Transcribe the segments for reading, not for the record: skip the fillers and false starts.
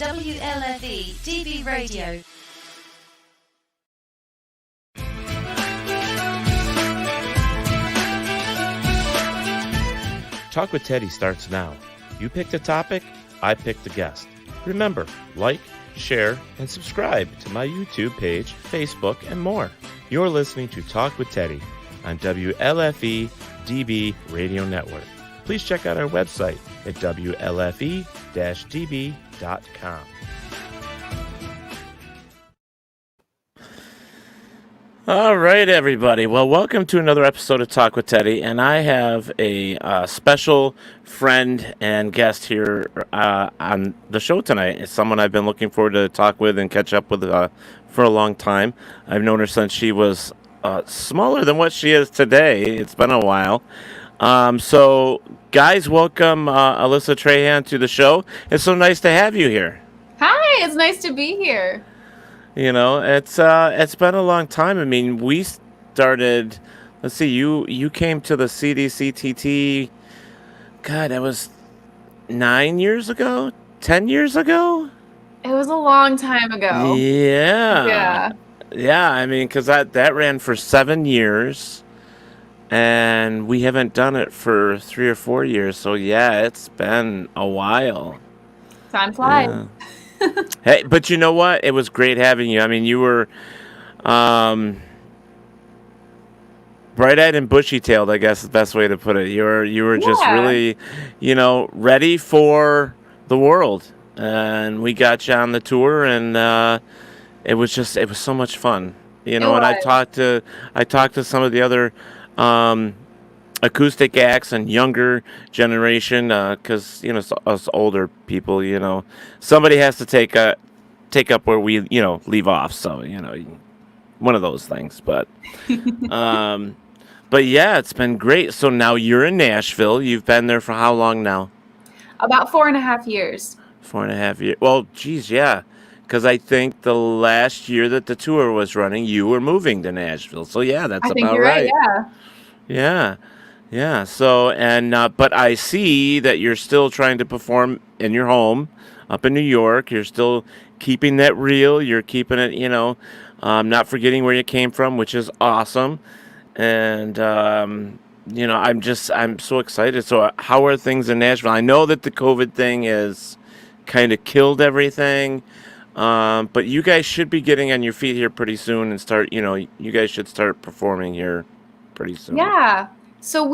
WLFE DB Radio. Talk with Teddy starts now. You pick the topic, I pick the guest. Remember, like, share, and subscribe to my YouTube page, Facebook, and more. You're listening to Talk with Teddy on WLFE DB Radio Network. Please check out our website at WLFE-DB.com. All right, everybody. Well, welcome to another episode of Talk with Teddy, and I have a special friend and guest here on the show tonight. It's someone I've been looking forward to talk with and catch up with for a long time. I've known her since she was smaller than what she is today. It's been a while. So, guys, welcome Alyssa Trahan to the show. It's so nice to have you here. Hi, it's nice to be here. You know, it's been a long time. I mean, we started. Let's see, you came to the CDCTT. God, that was 9 years ago, 10 years ago. It was a long time ago. Yeah. Yeah. I mean, because that ran for 7 years, and we haven't done it for 3 or 4 years. So yeah, it's been a while. Time flies. Yeah. Hey, but you know what? It was great having you. I mean, you were bright-eyed and bushy-tailed, I guess is the best way to put it. You were just really, ready for the world. And we got you on the tour, and it was so much fun. And I talked to some of the other acoustic acts and younger generation, because us older people, somebody has to take up where we leave off. So one of those things. But but yeah, it's been great. So now you're in Nashville. You've been there for how long now? About 4.5 years. 4.5 years. Well, geez, yeah. Because I think the last year that the tour was running, you were moving to Nashville. So yeah, that's I think about you're right. Yeah. Yeah. So, but I see that you're still trying to perform in your home up in New York. You're still keeping that real. You're keeping it, not forgetting where you came from, which is awesome. And, I'm so excited. So how are things in Nashville? I know that the COVID thing is kind of killed everything. But you guys should be getting on your feet here pretty soon and start, you guys should start performing here pretty soon. Yeah. So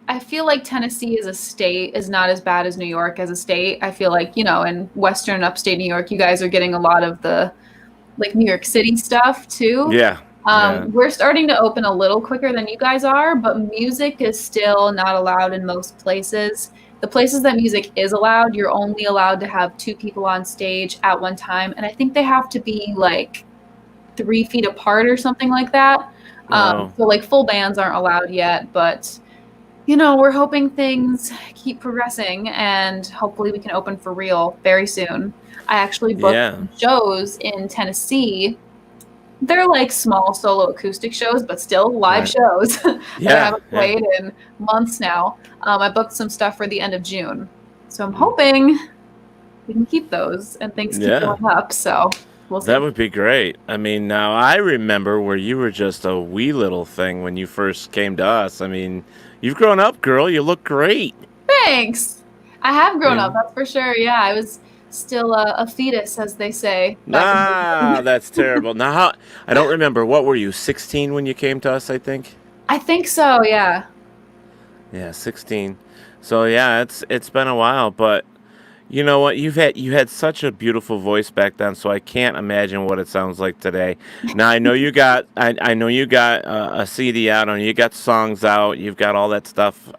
I feel like Tennessee as a state is not as bad as New York as a state. I feel like, in Western upstate New York, you guys are getting a lot of the New York City stuff too. Yeah. We're starting to open a little quicker than you guys are, but music is still not allowed in most places. The places that music is allowed, you're only allowed to have 2 people on stage at one time. And I think they have to be 3 feet apart or something like that. Wow. So full bands aren't allowed yet, but we're hoping things keep progressing and hopefully we can open for real very soon. I actually booked shows in Tennessee. They're small solo acoustic shows, but still live shows that I haven't played in months now. I booked some stuff for the end of June. So I'm hoping we can keep those and things keep going up. So we'll see. That would be great. I mean, now I remember where you were just a wee little thing when you first came to us. I mean, you've grown up, girl. You look great. Thanks. I have grown up, that's for sure. Yeah, I was still a fetus, as they say. That's terrible. Now, I don't remember. What were you, 16 when you came to us, I think? I think so, yeah. Yeah, 16. So, yeah, it's been a while, but you know what? You had such a beautiful voice back then, so I can't imagine what it sounds like today. Now, I know you got a CD out, and you got songs out, you've got all that stuff.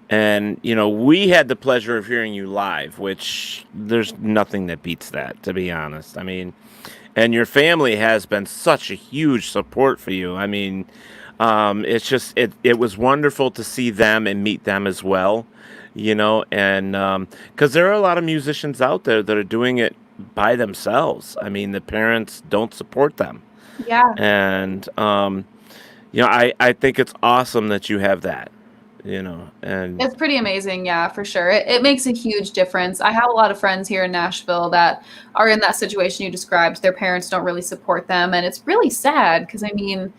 And, we had the pleasure of hearing you live, which there's nothing that beats that, to be honest. I mean, and your family has been such a huge support for you. I mean, it's just, it was wonderful to see them and meet them as well, and because there are a lot of musicians out there that are doing it by themselves. I mean, the parents don't support them. Yeah. And, I think it's awesome that you have that. and It's pretty amazing, yeah, for sure. It makes a huge difference. I have a lot of friends here in Nashville that are in that situation you described. Their parents don't really support them, and it's really sad because I mean,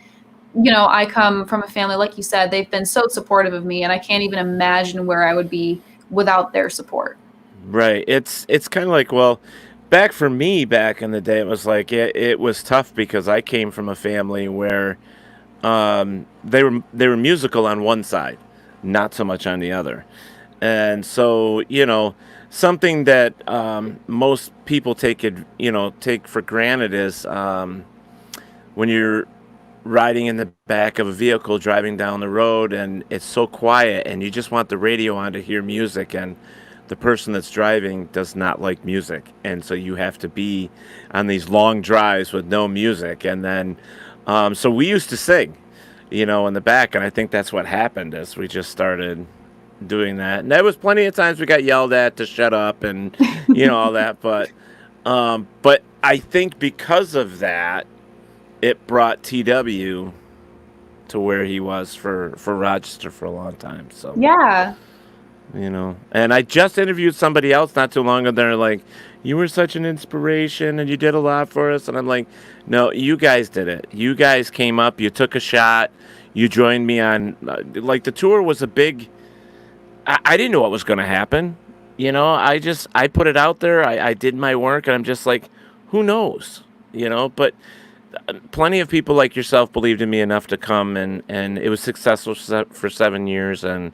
I come from a family, like you said, they've been so supportive of me, and I can't even imagine where I would be without their support. right. It's kind of like, well, back for me back in the day, it was like it was tough because I came from a family where they were musical on one side, not so much on the other. And so, something that most people take for granted is when you're riding in the back of a vehicle driving down the road and it's so quiet and you just want the radio on to hear music, and the person that's driving does not like music, and so you have to be on these long drives with no music. And then so we used to sing, in the back, and I think that's what happened is we just started doing that. And there was plenty of times we got yelled at to shut up and all that, but I think because of that, it brought TW to where he was for Rochester for a long time. So Yeah. and I just interviewed somebody else not too long ago. They're like, "You were such an inspiration, and you did a lot for us." And I'm like, "No, you guys did it. You guys came up. You took a shot. You joined me on like the tour was a big. I didn't know what was going to happen. I put it out there. I did my work, and I'm just like, who knows? But plenty of people like yourself believed in me enough to come, and it was successful for 7 years, and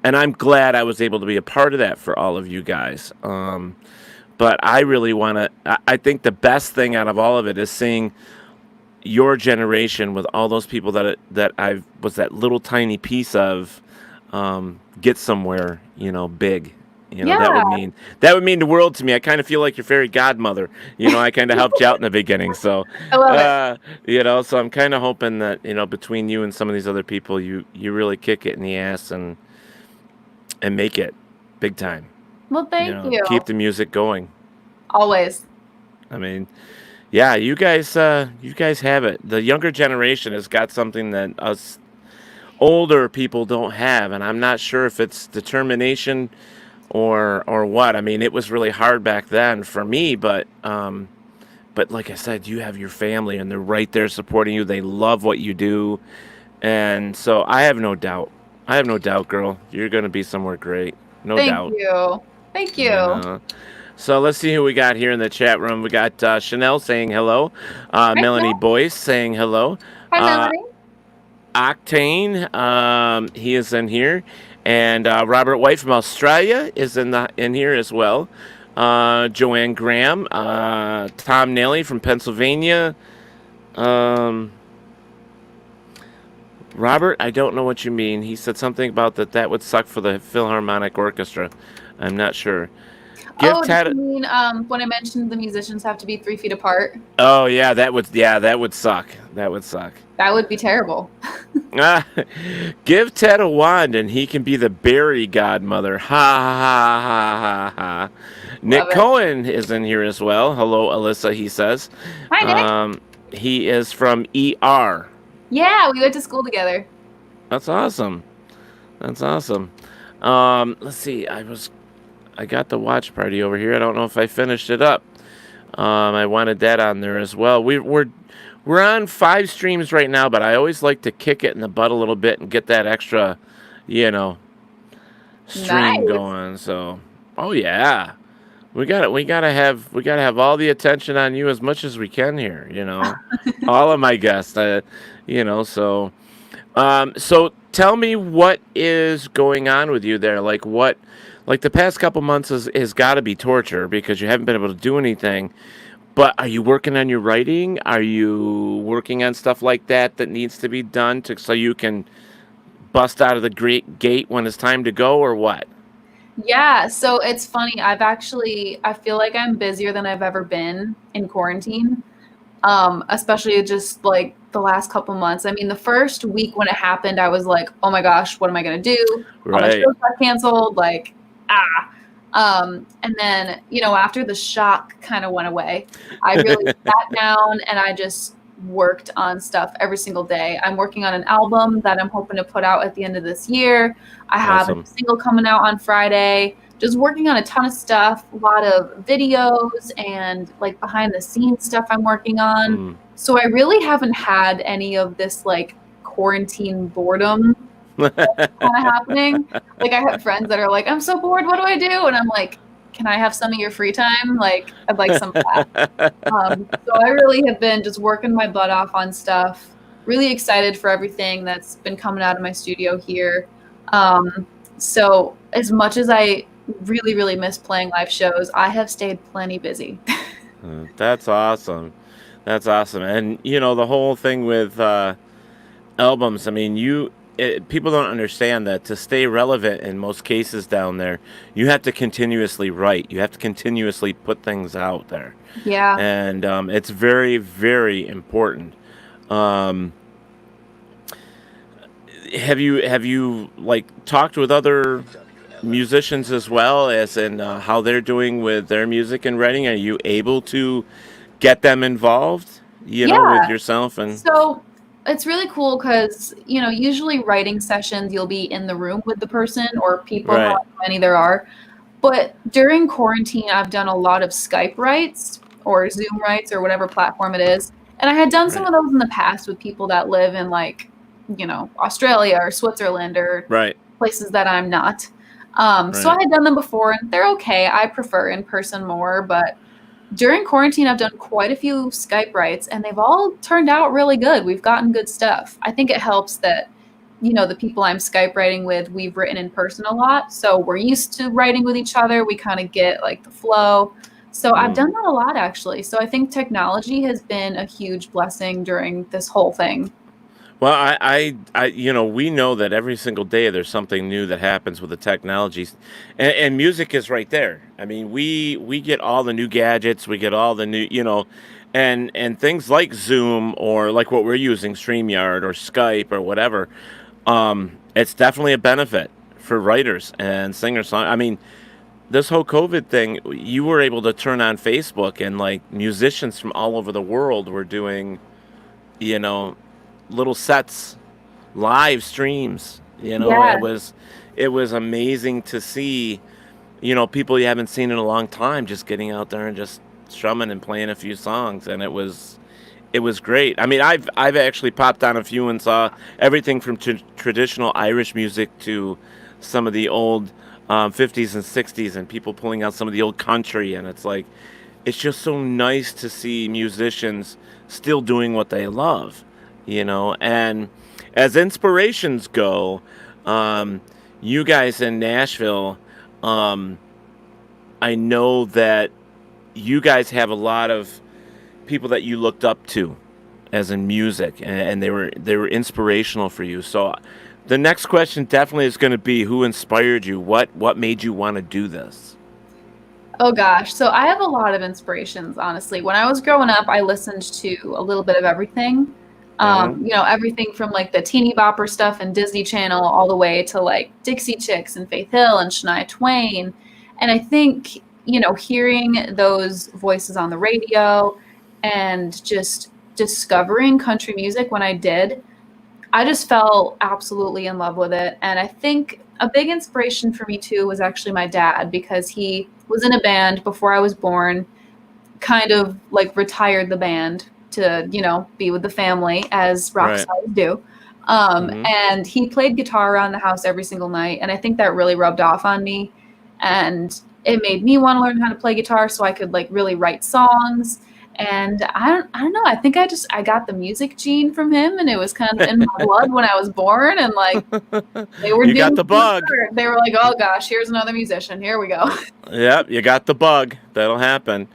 I'm glad I was able to be a part of that for all of you guys. But I really want to. I think the best thing out of all of it is seeing your generation with all those people that I was that little tiny piece of get somewhere, big. That would Yeah. mean the world to me. I kind of feel like your fairy godmother. I kind of helped you out in the beginning, so I love it. so I'm kind of hoping that between you and some of these other people, you really kick it in the ass and make it big time. Well, thank you. Keep the music going. Always. I mean, yeah, you guys have it. The younger generation has got something that us older people don't have, and I'm not sure if it's determination or what. I mean, it was really hard back then for me, but like I said, you have your family and they're right there supporting you. They love what you do, and so I have no doubt. I have no doubt, girl. You're gonna be somewhere great. No Thank doubt. you. Thank You you. know. So let's see who we got here in the chat room. We got Chanel saying hello, Hi, Melanie Phil. Boyce saying hello, Hi, uh, Melanie. Octane, he is in here, and Robert White from Australia is in here as well. Joanne Graham, Tom Nelly from Pennsylvania. Um, Robert, I don't know what you mean. He said something about that would suck for the Philharmonic Orchestra. I'm not sure. Give Oh, did Ted. you mean when I mentioned the musicians have to be 3 feet apart? Oh yeah, that would suck. That would suck. That would be terrible. Ah, give Ted a wand and he can be the Barry godmother. Ha ha ha ha ha. Love Nick it. Cohen is in here as well. Hello, Alyssa, he says. Hi, Nick. He is from ER. Yeah, we went to school together. That's awesome. That's awesome. Let's see. I got the watch party over here. I don't know if I finished it up. I wanted that on there as well. We're on 5 streams right now, but I always like to kick it in the butt a little bit and get that extra, you know, stream Nice. going. So, oh yeah, we gotta have all the attention on you as much as we can here. All of my guests. So tell me what is going on with you there. Like the past couple months has got to be torture because you haven't been able to do anything. But are you working on your writing? Are you working on stuff like that needs to be done so you can bust out of the great gate when it's time to go, or what? Yeah, so it's funny. I feel like I'm busier than I've ever been in quarantine. Especially just like the last couple months. I mean, the first week when it happened, I was like, oh my gosh, what am I gonna do? All my Right. shows got canceled, like, ah. And then, after the shock kind of went away, I really sat down and I just worked on stuff every single day. I'm working on an album that I'm hoping to put out at the end of this year. I have a Awesome. single coming out on Friday. Just working on a ton of stuff, a lot of videos and like behind the scenes stuff I'm working on. Mm. So I really haven't had any of this like quarantine boredom kind of happening. Like I have friends that are like, I'm so bored, what do I do? And I'm like, can I have some of your free time? Like I'd like some of that. So I really have been just working my butt off on stuff. Really excited for everything that's been coming out of my studio here. So as much as I really, really miss playing live shows, I have stayed plenty busy. That's awesome. That's awesome. And the whole thing with albums. I mean, people don't understand that to stay relevant in most cases down there, you have to continuously write. You have to continuously put things out there, Yeah. and it's very, very important. Um, have you like talked with other musicians as well as in how they're doing with their music and writing? Are you able to get them involved? With Yeah. yourself and So it's really cool because, usually writing sessions, you'll be in the room with the person or people, however right, many there are. But during quarantine, I've done a lot of Skype writes or Zoom writes or whatever platform it is. And I had done some right, of those in the past with people that live in like, Australia or Switzerland or right, places that I'm not. So I right. had done them before and they're okay. I prefer in person more, but during quarantine, I've done quite a few Skype writes and they've all turned out really good. We've gotten good stuff. I think it helps that, the people I'm Skype writing with, we've written in person a lot. So we're used to writing with each other. We kind of get like the flow. So I've Mm. done that a lot actually. So I think technology has been a huge blessing during this whole thing. Well, we know that every single day there's something new that happens with the technologies, and music is right there. I mean, we get all the new gadgets, we get all the new, and things like Zoom or like what we're using, StreamYard or Skype or whatever. It's definitely a benefit for writers and singers. I mean, this whole COVID thing, you were able to turn on Facebook and like musicians from all over the world were doing, you know, little sets, live streams. Yeah. It was amazing to see, people you haven't seen in a long time just getting out there and just strumming and playing a few songs, and it was great. I mean, I've actually popped on a few and saw everything from traditional Irish music to some of the old 50s and 60s, and people pulling out some of the old country, and it's just so nice to see musicians still doing what they love, and as inspirations go, you guys in Nashville, um, I know that you guys have a lot of people that you looked up to as in music, and they were inspirational for you. So the next question definitely is going to be who inspired you, what made you want to do this. Oh gosh. So I have a lot of inspirations, honestly. When I was growing up, I listened to a little bit of everything. Hmm. Everything from like the teeny bopper stuff and Disney Channel all the way to like Dixie Chicks and Faith Hill and Shania Twain. And I think, hearing those voices on the radio and just discovering country music when I did, I just fell absolutely in love with it. And I think a big inspiration for me too was actually my dad because he was in a band before I was born, kind of like retired the band to, be with the family as rock Right. stars do. Hmm. And he played guitar around the house every single night. And I think that really rubbed off on me. And it made me want to learn how to play guitar so I could like really write songs. And I don't know. I think I got the music gene from him, and it was kind of in my blood when I was born. And like they were You got doomed the from the bug. start. They were like, "Oh gosh, here's another musician. Here we go." Yep, you got the bug. That'll happen.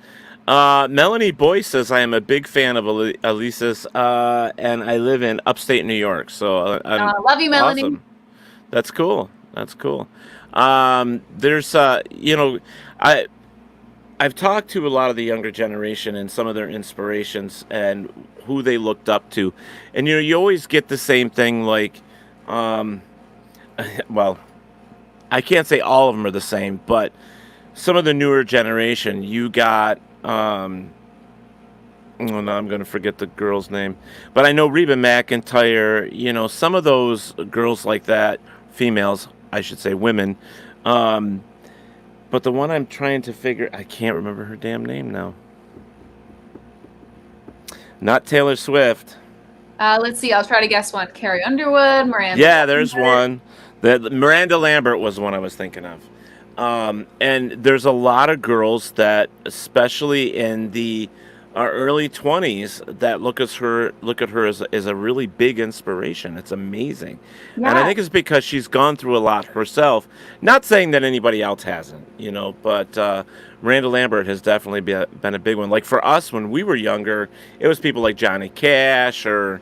Melanie Boyce says, I am a big fan of Alyssa's, and I live in upstate New York. So I'm Love you, Melanie. awesome. That's cool. That's cool. There's, I, I've talked to a lot of the younger generation and some of their inspirations and who they looked up to. And, you always get the same thing like, um, well, I can't say all of them are the same, but some of the newer generation, you got Oh no, I'm gonna forget the girl's name, but I know Reba McEntire. Some of those girls like that, females, I should say, women. Um, but the one I'm trying to figure, I can't remember her damn name now. Not Taylor Swift. Let's see. I'll try to guess one. Carrie Underwood, Miranda Yeah, there's Lambert. one. That Miranda Lambert was the one I was thinking of. And there's a lot of girls that, especially in the early 20s, that look at her as a really big inspiration. It's amazing, and I Yeah, think it's because she's gone through a lot herself. Not saying that anybody else hasn't, but Miranda Lambert has definitely been a big one. Like for us when we were younger, it was people like Johnny Cash or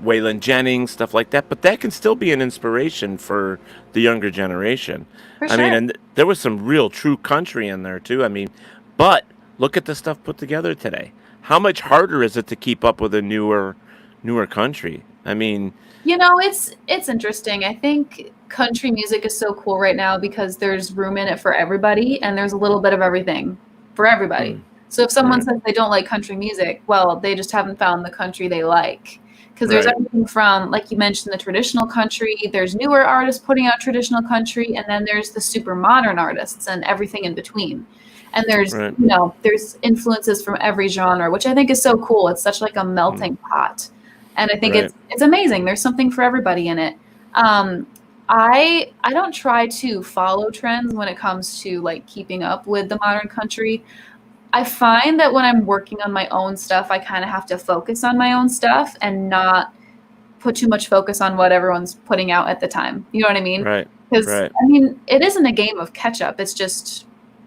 Waylon Jennings, stuff like that. But that can still be an inspiration for the younger generation. for I mean, sure. and there was some real true country in there too. I mean, but look at the stuff put together today. How much harder is it to keep up with a newer country? I mean, It's interesting. I think country music is so cool right now because there's room in it for everybody and there's a little bit of everything for everybody. mm, So if someone right, says they don't like country music, well, they just haven't found the country they like. Because there's right, everything from, like you mentioned, the traditional country, there's newer artists putting out traditional country, and then there's the super modern artists and everything in between. And right, there's influences from every genre, which I think is so cool. It's such like a mm, melting pot. And I think right, it's amazing. There's something for everybody in it. Um, I don't try to follow trends when it comes to like keeping up with the modern country. I find that when I'm working on my own stuff, I kind of have to focus on my own stuff and not put too much focus on what everyone's putting out at the time. You know what I mean? right, Because right, I mean, it isn't a game of catch up.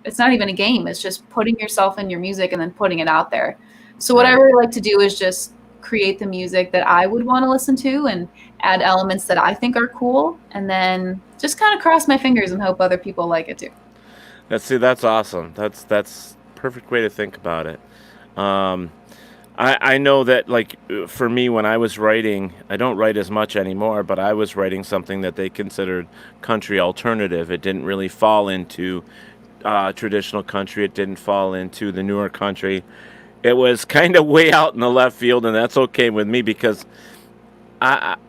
It's not even a game. It's just putting yourself in your music and then putting it out there. So what I right. really like to do is just create the music that I would want to listen to and add elements that I think are cool, and then just kind of cross my fingers and hope other people like it too. That's awesome. That's perfect way to think about it. Um, I know that like for me when I was writing, I don't write as much anymore, but I was writing something that they considered country alternative. It didn't really fall into traditional country. It didn't fall into the newer country. It was kind of way out in the left field, and that's okay with me because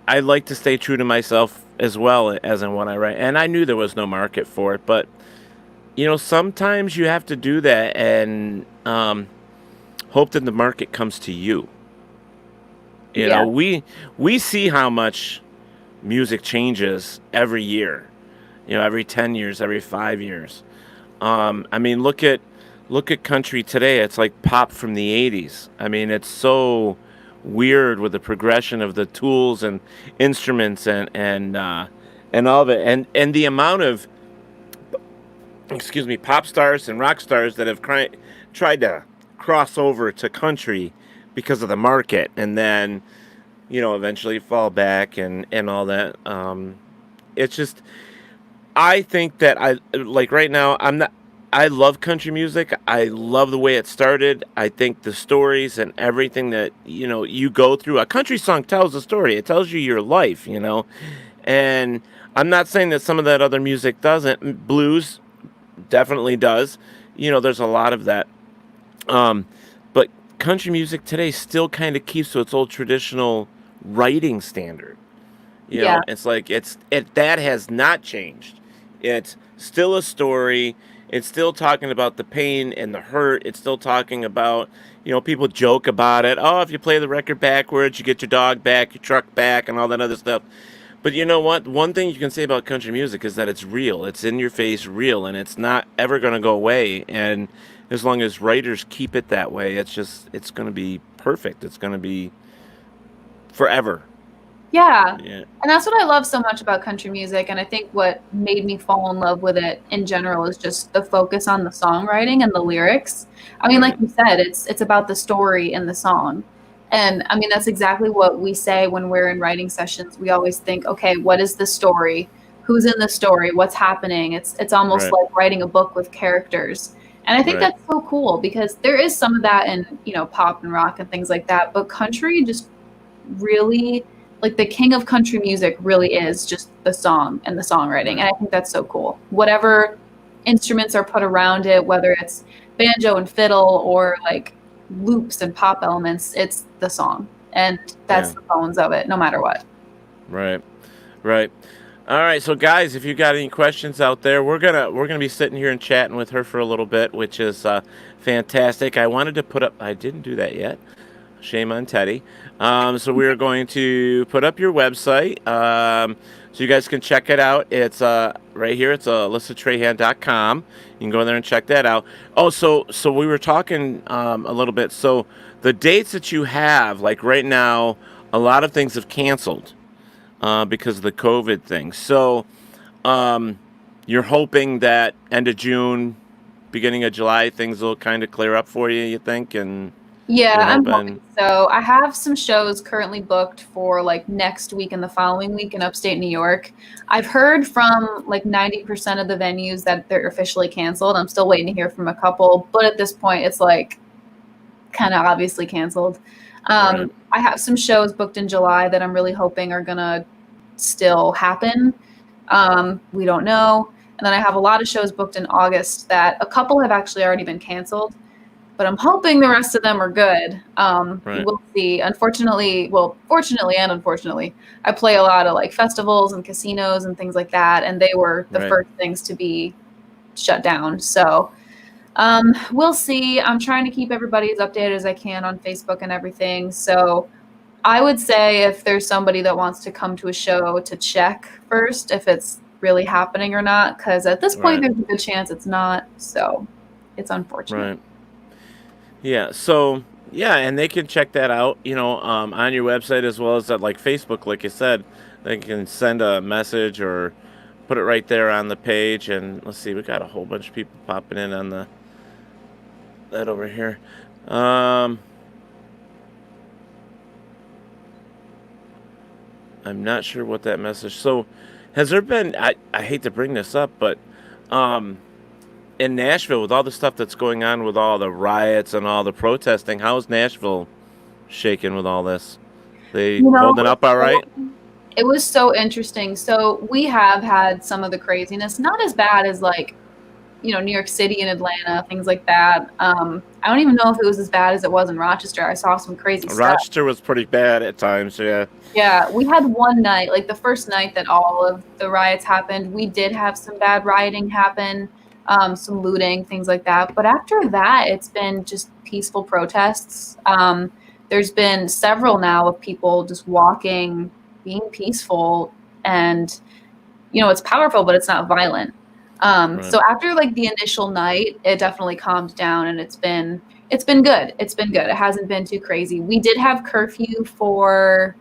I like to stay true to myself as well as in what I write. And I knew there was no market for it, but sometimes you have to do that and hope that the market comes to you. You Yeah, know, we see how much music changes every year. Every 10 years, every 5 years. I mean, look at country today. It's like pop from the '80s. I mean, it's so weird with the progression of the tools and instruments and all of it, and the amount of pop stars and rock stars that have tried to cross over to country because of the market, and then eventually fall back and all that. It's just I think that I like right now. I'm not. I love country music. I love the way it started. I think the stories and everything that you go through. A country song tells a story. It tells you your life. And I'm not saying that some of that other music doesn't. Blues definitely does. There's a lot of that. Um, but country music today still kind of keeps to its old traditional writing standard. yeah, It's like that has not changed. It's still a story. It's still talking about the pain and the hurt. It's still talking about, people joke about it. Oh, if you play the record backwards, you get your dog back, your truck back, and all that other stuff. But you know what? One thing you can say about country music is that it's real. It's in your face, real, and it's not ever going to go away. And as long as writers keep it that way, it's going to be perfect. It's going to be forever. yeah. Yeah. And that's what I love so much about country music. And I think what made me fall in love with it in general is just the focus on the songwriting and the lyrics. I mean, like Right. you said, it's about the story in the song. And I mean, that's exactly what we say when we're in writing sessions. We always think, okay, what is the story? Who's in the story? What's happening? It's almost Right. like writing a book with characters. And I think Right. that's so cool because there is some of that in, pop and rock and things like that. But country just really, like, the king of country music really is just the song and the songwriting, and Right. I think that's so cool. Whatever instruments are put around it, whether it's banjo and fiddle or like loops and pop elements. It's the song, and that's the bones of it, no matter what. Right. All right, so guys, if you got any questions out there, we're gonna be sitting here and chatting with her for a little bit, which is fantastic. I wanted to put up. I didn't do that yet. Shame on Teddy. So we're going to put up your website, so you guys can check it out. It's right here. It's alyssatrahan.com. You can go there and check that out. Oh, so we were talking a little bit. So the dates that you have, like right now, a lot of things have canceled because of the COVID thing. So you're hoping that end of June, beginning of July, things will kind of clear up for you, you think? And yeah, I'm hoping so. I have some shows currently booked for like next week and the following week in upstate New York. I've heard from like 90% of the venues that they're officially canceled. I'm still waiting to hear from a couple, but at this point it's like kind of obviously canceled. Right. I have some shows booked in July that I'm really hoping are gonna still happen. We don't know. And then I have a lot of shows booked in August that a couple have actually already been canceled, but I'm hoping the rest of them are good. Right. We'll see. Fortunately and unfortunately, I play a lot of like festivals and casinos and things like that, and they were the first things to be shut down. So we'll see. I'm trying to keep everybody as updated as I can on Facebook and everything. So I would say if there's somebody that wants to come to a show, to check first if it's really happening or not, because at this point there's a good chance it's not. So it's unfortunate. Right. Yeah. So yeah, and they can check that out, on your website as well as at like Facebook, like you said. They can send a message or put it right there on the page. And let's see, we got a whole bunch of people popping in on that over here. I'm not sure what that message. So, has there been? I hate to bring this up, but in Nashville, with all the stuff that's going on with all the riots and all the protesting, how is Nashville shaking with all this? They holding up all right? It was so interesting. So we have had some of the craziness, not as bad as like, New York City and Atlanta, things like that. I don't even know if it was as bad as it was in Rochester. I saw some crazy stuff. Rochester was pretty bad at times, yeah. Yeah, we had one night, like the first night that all of the riots happened, we did have some bad rioting happen, some looting, things like that. But after that, it's been just peaceful protests. There's been several now of people just walking, being peaceful, and, it's powerful, but it's not violent. So after like the initial night, it definitely calmed down, and it's been good. It's been good. It hasn't been too crazy. We did have curfew for,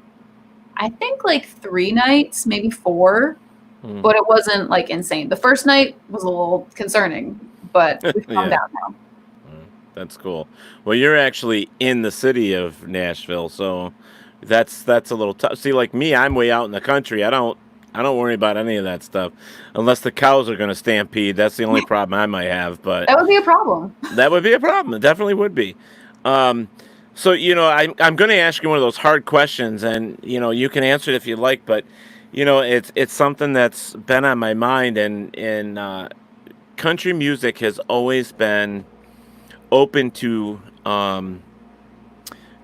I think like 3 nights, maybe 4, but it wasn't like insane. The first night was a little concerning, but we've calmed down now. That's cool. Well, you're actually in the city of Nashville, so that's a little tough. See, like me, I'm way out in the country. I don't worry about any of that stuff, unless the cows are going to stampede. That's the only problem I might have. But that would be a problem. That would be a problem. It definitely would be. So I'm going to ask you one of those hard questions, and you can answer it if you like. But it's something that's been on my mind, and country music has always been open to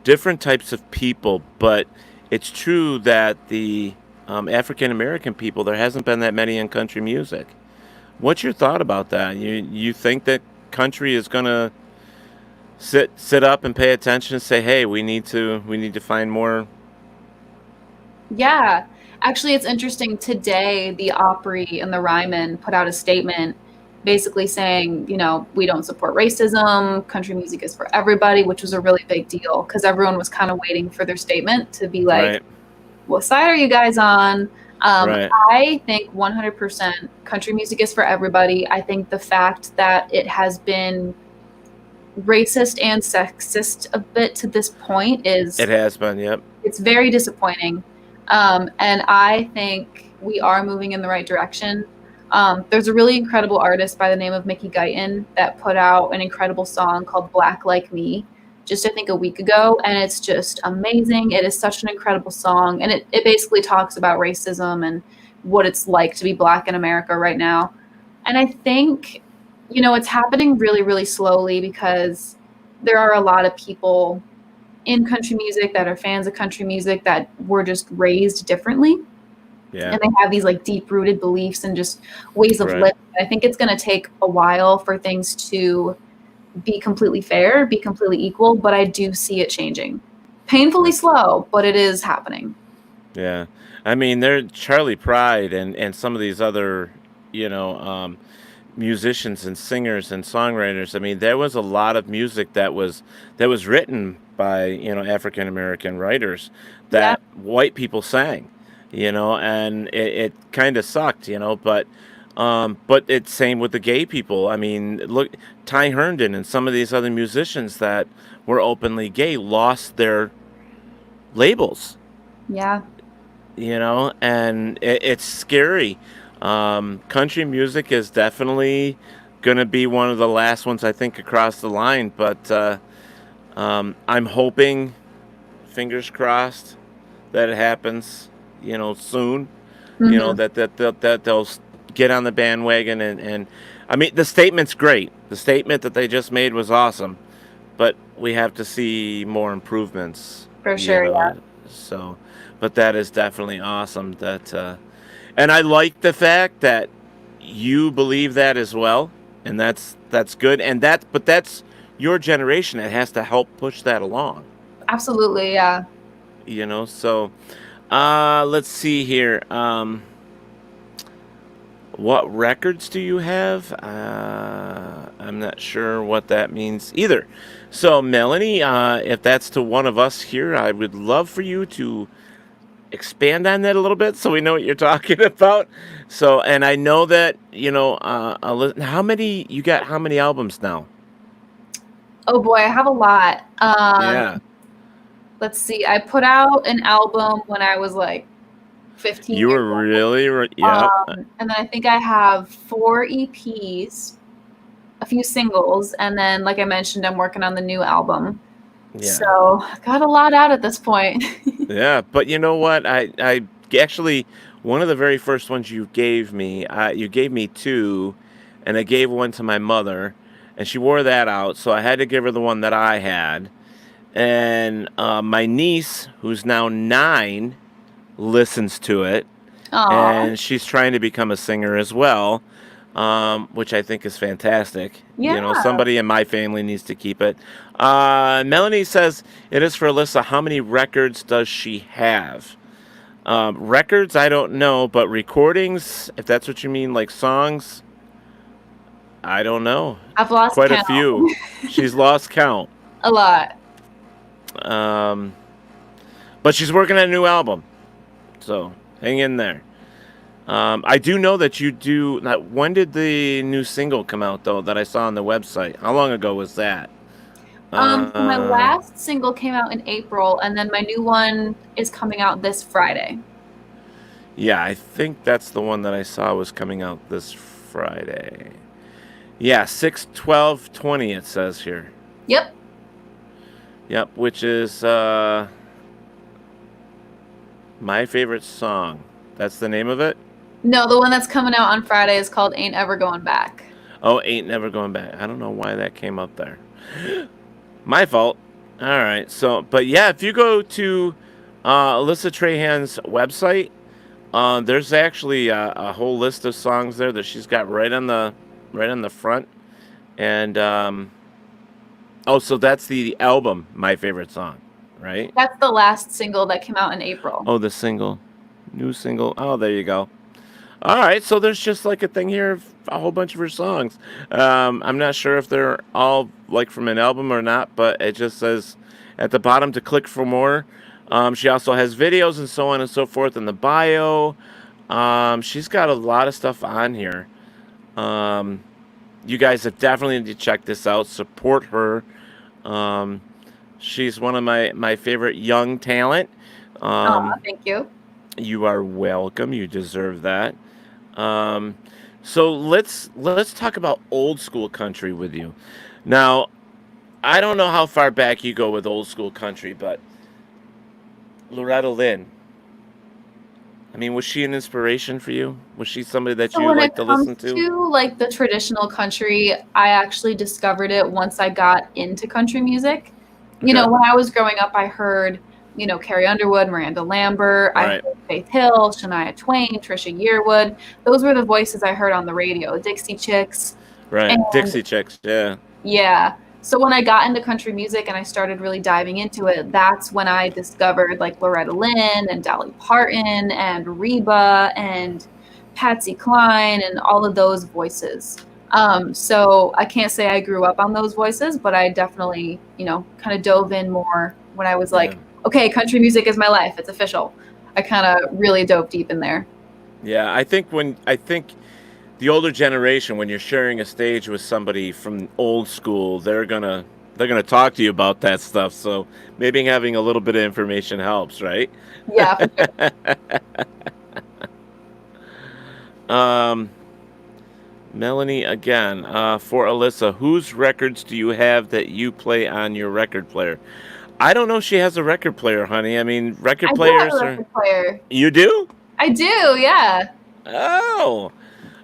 different types of people. But it's true that the African American people, there hasn't been that many in country music. What's your thought about that? You think that country is gonna sit up and pay attention and say, hey, we need to find more? Yeah, actually, it's interesting. Today, the Opry and the Ryman put out a statement basically saying, we don't support racism. Country music is for everybody, which was a really big deal because everyone was kind of waiting for their statement to be like, what side are you guys on? I think 100% country music is for everybody. I think the fact that it has been racist and sexist a bit to this point is... It has been, yep. It's very disappointing. And I think we are moving in the right direction. There's a really incredible artist by the name of Mickey Guyton that put out an incredible song called Black Like Me, just I think a week ago, and it's just amazing. It is such an incredible song, and it basically talks about racism and what it's like to be Black in America right now. And I think, it's happening really, really slowly because there are a lot of people in country music that are fans of country music that were just raised differently. Yeah. And they have these like deep rooted beliefs and just ways of Right. living. I think it's going to take a while for things to be completely fair, be completely equal, but I do see it changing. Painfully slow, but it is happening. Yeah. I mean, they're Charlie Pride and some of these other, you know, musicians and singers and songwriters. I mean, there was a lot of music that was written by, you know, African American writers Yeah. that white people sang, you know, and it kind of sucked, you know, but it's same with the gay people. I mean, look, Ty Herndon and some of these other musicians that were openly gay lost their labels, Yeah. you know, and it's scary. Country music is definitely going to be one of the last ones, I think, across the line, but I'm hoping, fingers crossed, that it happens, you know, soon. You know, Mm-hmm. that they'll get on the bandwagon, and I mean, the statement's great. The statement that they just made was awesome, but we have to see more improvements, For you sure. Yeah. know. So, but that is definitely awesome. And I like the fact that you believe that as well, and that's good. But that's your generation that has to help push that along. Absolutely. Yeah. You know, so let's see here. What records do you have? I'm not sure what that means either. So, Melanie, if that's to one of us here, I would love for you to expand on that a little bit so we know what you're talking about. So, and I know that, you know, how many, you got how many albums now? Oh boy, I have a lot. Yeah. Let's see. I put out an album when I was like 15 You years were old. really, yep. And then I think I have 4 EPs, a few singles, and then, like I mentioned, I'm working on the new album. Yeah. So got a lot out at this point. Yeah, but you know what? I actually, one of the very first ones you gave me two, and I gave one to my mother, and she wore that out, so I had to give her the one that I had. And my niece, who's now 9, listens to it, Aw. and she's trying to become a singer as well, which I think is fantastic. Yeah. You know, somebody in my family needs to keep it. Melanie says it is for Alyssa. How many records does she have? Records, I don't know, but recordings, if that's what you mean, like songs, I don't know. I've lost Quite a count. few. She's lost count. A lot. Um, but she's working on a new album, so hang in there. I do know that you do. When did the new single come out, though, that I saw on the website? How long ago was that? So my last single came out in April, and then my new one is coming out this Friday. Yeah, I think that's the one that I saw was coming out this Friday. Yeah, 6/12/20 it says here. Yep. Yep, which is my favorite song. That's the name of it? No, the one that's coming out on Friday is called Ain't Ever Going Back. Oh, Ain't Never Going Back. I don't know why that came up there. My fault. All right. So, but yeah, if you go to Alyssa Trahan's website, there's actually a whole list of songs there that she's got right on the front. And oh, so that's the album, My Favorite Song, right? That's the last single that came out in April. Oh, the single, new single. Oh, there you go. All right, so there's just like a thing here of a whole bunch of her songs. I'm not sure if they're all like from an album or not, but it just says at the bottom to click for more. She also has videos and so on and so forth in the bio. She's got a lot of stuff on here. You guys have definitely need to check this out. Support her. She's one of my favorite young talent. Thank you. You are welcome. You deserve that. So let's talk about old school country with you. Now, I don't know how far back you go with old school country, but Loretta Lynn, I mean, was she an inspiration for you? Was she somebody that So you when it like to comes listen to? to like the traditional country, I actually discovered it once I got into country music. Okay. When I was growing up, I heard, Carrie Underwood, Miranda Lambert, I Right. heard Faith Hill, Shania Twain, Trisha Yearwood. Those were the voices I heard on the radio, Dixie Chicks. Right. And Dixie Chicks. Yeah. yeah. So when I got into country music and I started really diving into it, that's when I discovered like Loretta Lynn and Dolly Parton and Reba and Patsy Cline and all of those voices. So I can't say I grew up on those voices, but I definitely, kind of dove in more when I was Yeah. like, okay, country music is my life. It's official. I kind of really dove deep in there. Yeah. I think the older generation, when you're sharing a stage with somebody from old school, they're gonna talk to you about that stuff. So maybe having a little bit of information helps, right? Yeah, for sure. um, Melanie again. For Alyssa, whose records do you have that you play on your record player? I don't know if she has a record player, honey. I mean, record I do have players a are. record player. You do? I do, yeah. Oh.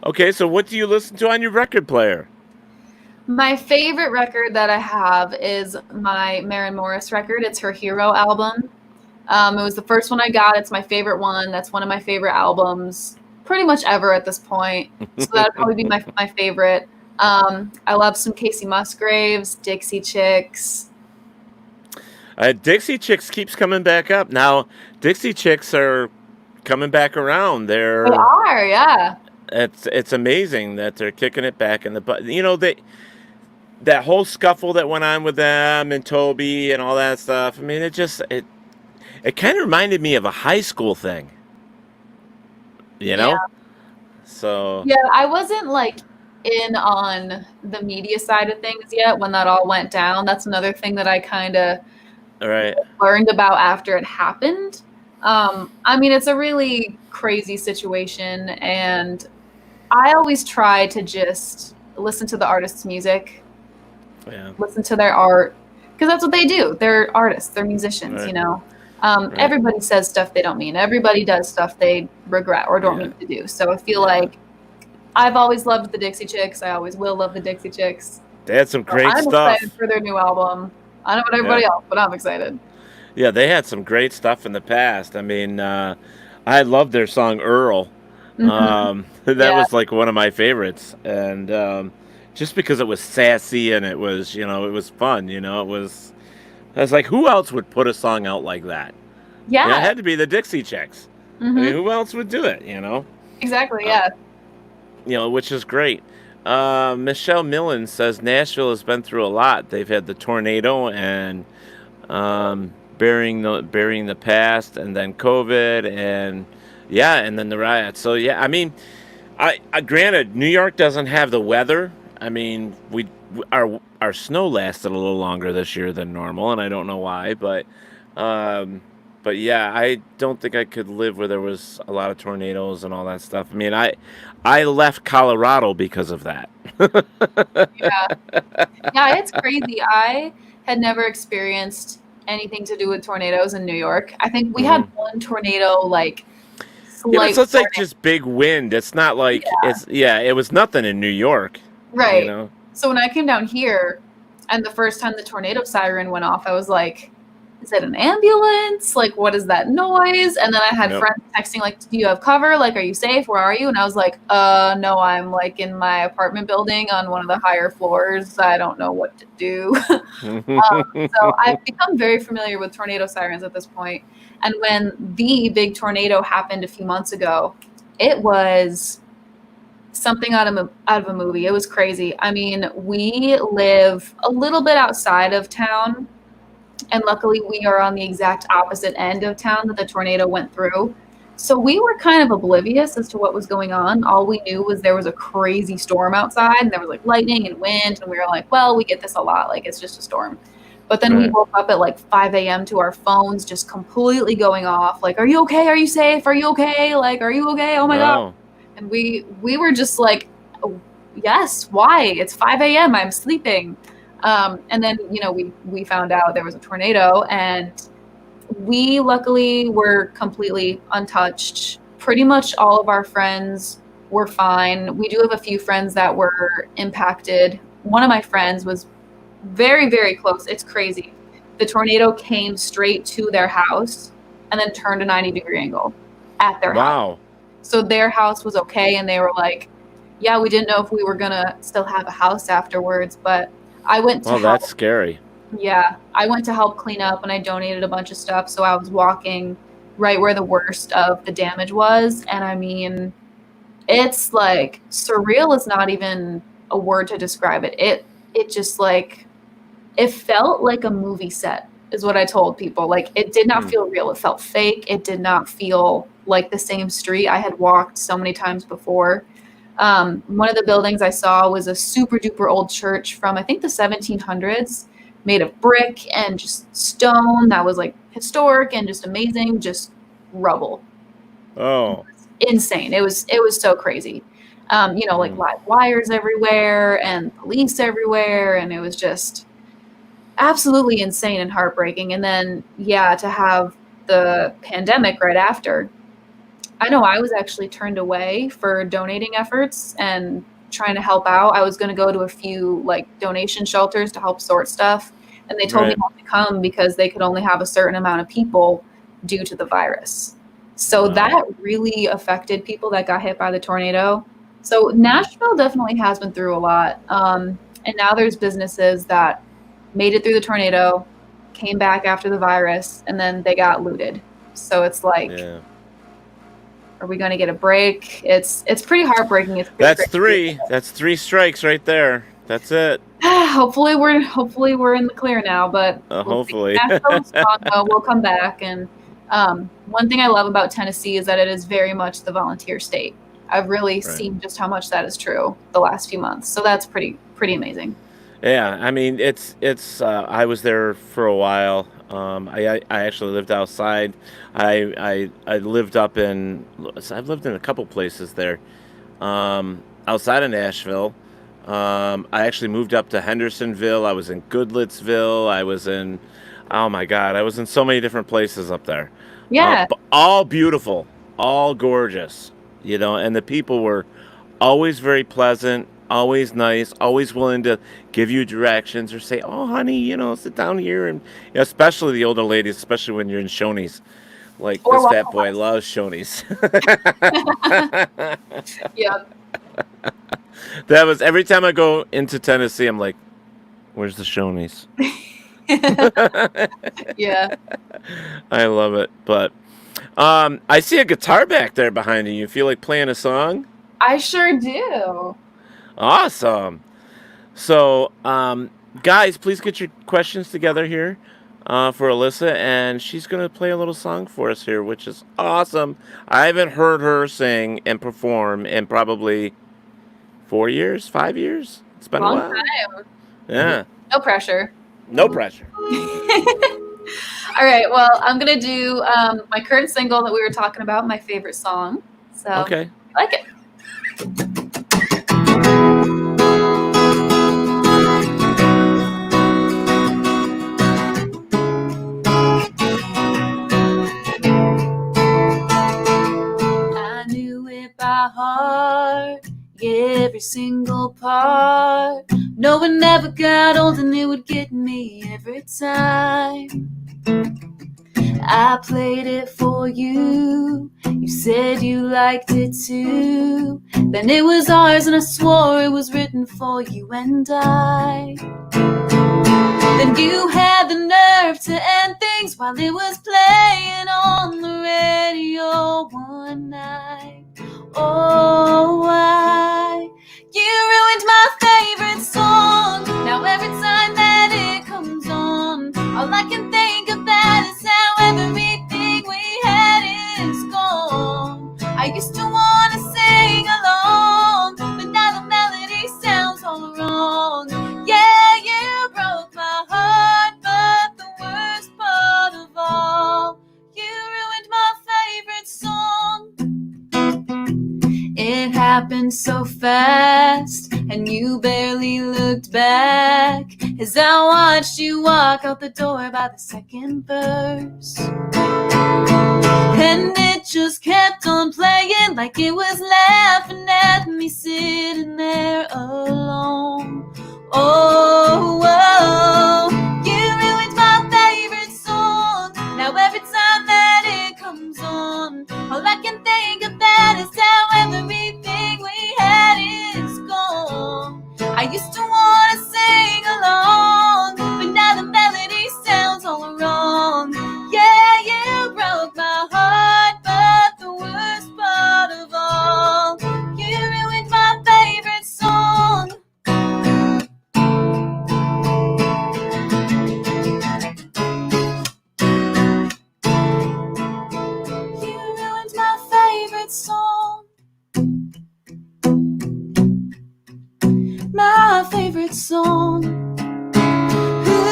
Okay, so what do you listen to on your record player? My favorite record that I have is my Maren Morris record. It's her Hero album. It was the first one I got. It's my favorite one. That's one of my favorite albums, pretty much ever at this point. So that'd probably be my favorite. I love some Casey Musgraves, Dixie Chicks. Dixie Chicks keeps coming back up. Now, Dixie Chicks are coming back around. They are, yeah. It's amazing that they're kicking it back in the butt. That whole scuffle that went on with them and Toby and all that stuff. I mean, it kind of reminded me of a high school thing, you Yeah. know? So, Yeah, I wasn't like in on the media side of things yet when that all went down. That's another thing that I kind of all right. learned about after it happened. I mean, it's a really crazy situation, and I always try to just listen to the artist's music, Yeah. listen to their art, because that's what they do. They're artists, they're musicians, Right. Right. Everybody says stuff they don't mean. Everybody does stuff they regret or don't Yeah. mean to do. So I feel Yeah. like I've always loved the Dixie Chicks. I always will love the Dixie Chicks. They had some So great I'm stuff. excited for their new album. I don't know about everybody Yeah. else, but I'm excited. Yeah, they had some great stuff in the past. I mean, I loved their song Earl. That Yeah. was like one of my favorites, and just because it was sassy and it was, it was fun. It was. I was like, who else would put a song out like that? It Yeah. had to be the Dixie Chicks. I mean, who else would do it? Exactly. Uh, Yeah. which is great. Michelle Millen says Nashville has been through a lot. They've had the tornado and burying the past, and then COVID, and yeah, and then the riots. So yeah, I mean, I granted New York doesn't have the weather. I mean, our snow lasted a little longer this year than normal, and I don't know why, but yeah, I don't think I could live where there was a lot of tornadoes and all that stuff. I mean, I left Colorado because of that. Yeah. Yeah, it's crazy. I had never experienced anything to do with tornadoes in New York. I think we had Mhm. one tornado, like Yeah, but slight so it's like warning. just big wind. It's not like it was nothing in New York, you Right. know. So when I came down here and the first time the tornado siren went off, I was like, is it an ambulance? Like, what is that noise? And then I had Yep. friends texting, like, do you have cover? Like, are you safe? Where are you? And I was like, no, I'm like in my apartment building on one of the higher floors. I don't know what to do. So I've become very familiar with tornado sirens at this point. And when the big tornado happened a few months ago, it was something out of a movie. It was crazy. I mean, we live a little bit outside of town, and luckily we are on the exact opposite end of town that the tornado went through. So we were kind of oblivious as to what was going on. All we knew was there was a crazy storm outside, and there was like lightning and wind, and we were like, well, we get this a lot, like it's just a storm. But then we Right. woke up at like 5 a.m. to our phones just completely going off, like, are you okay? Are you safe? Are you okay? Like, are you okay? Oh my God. No. And we were just like, oh, yes, why? It's 5 a.m. I'm sleeping. And then, we found out there was a tornado, and we luckily were completely untouched, pretty much all of our friends were fine. We do have a few friends that were impacted. One of my friends was very, very close. It's crazy. The tornado came straight to their house and then turned a 90-degree angle at their house. Wow. So their house was okay, and they were like, yeah, we didn't know if we were going to still have a house afterwards, but I went to help. That's scary. Yeah, I went to help clean up, and I donated a bunch of stuff, so I was walking right where the worst of the damage was, and I mean, it's like surreal is not even a word to describe it. It just like, it felt like a movie set is what I told people. Like, it did not feel real. It felt fake. It did not feel like the same street I had walked so many times before. One of the buildings I saw was a super duper old church from, I think, the 1700s, made of brick and just stone that was like historic and just amazing, just rubble. Oh. Insane. It was so crazy. Like live wires everywhere and police everywhere, and it was just absolutely insane and heartbreaking. And then, to have the pandemic right after. I know I was actually turned away for donating efforts and trying to help out. I was going to go to a few like donation shelters to help sort stuff, and they told me not to come because they could only have a certain amount of people due to the virus. So that really affected people that got hit by the tornado. So Nashville definitely has been through a lot. And now there's businesses that made it through the tornado, came back after the virus, and then they got looted. So it's like, are we going to get a break? It's pretty heartbreaking. That's three. That's 3 strikes right there. That's it. Hopefully we're in the clear now, but hopefully we'll come back. And one thing I love about Tennessee is that it is very much the volunteer state. I've really seen just how much that is true the last few months. So that's pretty amazing. Yeah, I mean, it's. I was there for a while. I actually lived outside. I lived up in. I've lived in a couple places there, outside of Nashville. I actually moved up to Hendersonville. I was in Goodlettsville. I was in. Oh my God, I was in so many different places up there. Yeah. All beautiful, all gorgeous, and the people were always very pleasant, always nice, always willing to give you directions or say, oh, honey, sit down here. And especially the older ladies, especially when you're in Shoney's. Like, this fat boy loves Shoney's. Yeah. That was, every time I go into Tennessee, I'm like, where's the Shoney's? Yeah. I love it. But I see a guitar back there behind you. You feel like playing a song? I sure do. Awesome. So, guys, please get your questions together here for Alyssa, and she's going to play a little song for us here, which is awesome. I haven't heard her sing and perform in probably 4 years, 5 years. It's been Long a while. Time. Yeah. No pressure. No pressure. All right. Well, I'm going to do my current single that we were talking about, my favorite song. So, okay. I like it. I knew it by heart, every single part. No one ever got old and it would get me every time. I played it for you. You said you liked it too. Then it was ours and I swore it was written for you and I. Then you had the nerve to end things while it was playing on the radio one night. Oh, why? You ruined my favorite song. Now every time that it comes on, all I can think about is how everything we had is gone. I used to want to sing along, but now the melody sounds all wrong. Yeah, you broke my heart, but the worst part of all, you ruined my favorite song. It happened so fast, and you barely looked back as I watched you walk out the door by the second verse. And it just kept on playing like it was laughing at me sitting there alone. Oh, oh, you ruined my favorite song. Now every time that it comes on, all I can think about is how everything we had is gone. I used to want to sing along, but now the melody sounds all wrong. Yeah, you broke my heart, but the worst part of all, you ruined my favorite song. You ruined my favorite song. My favorite song. Ooh,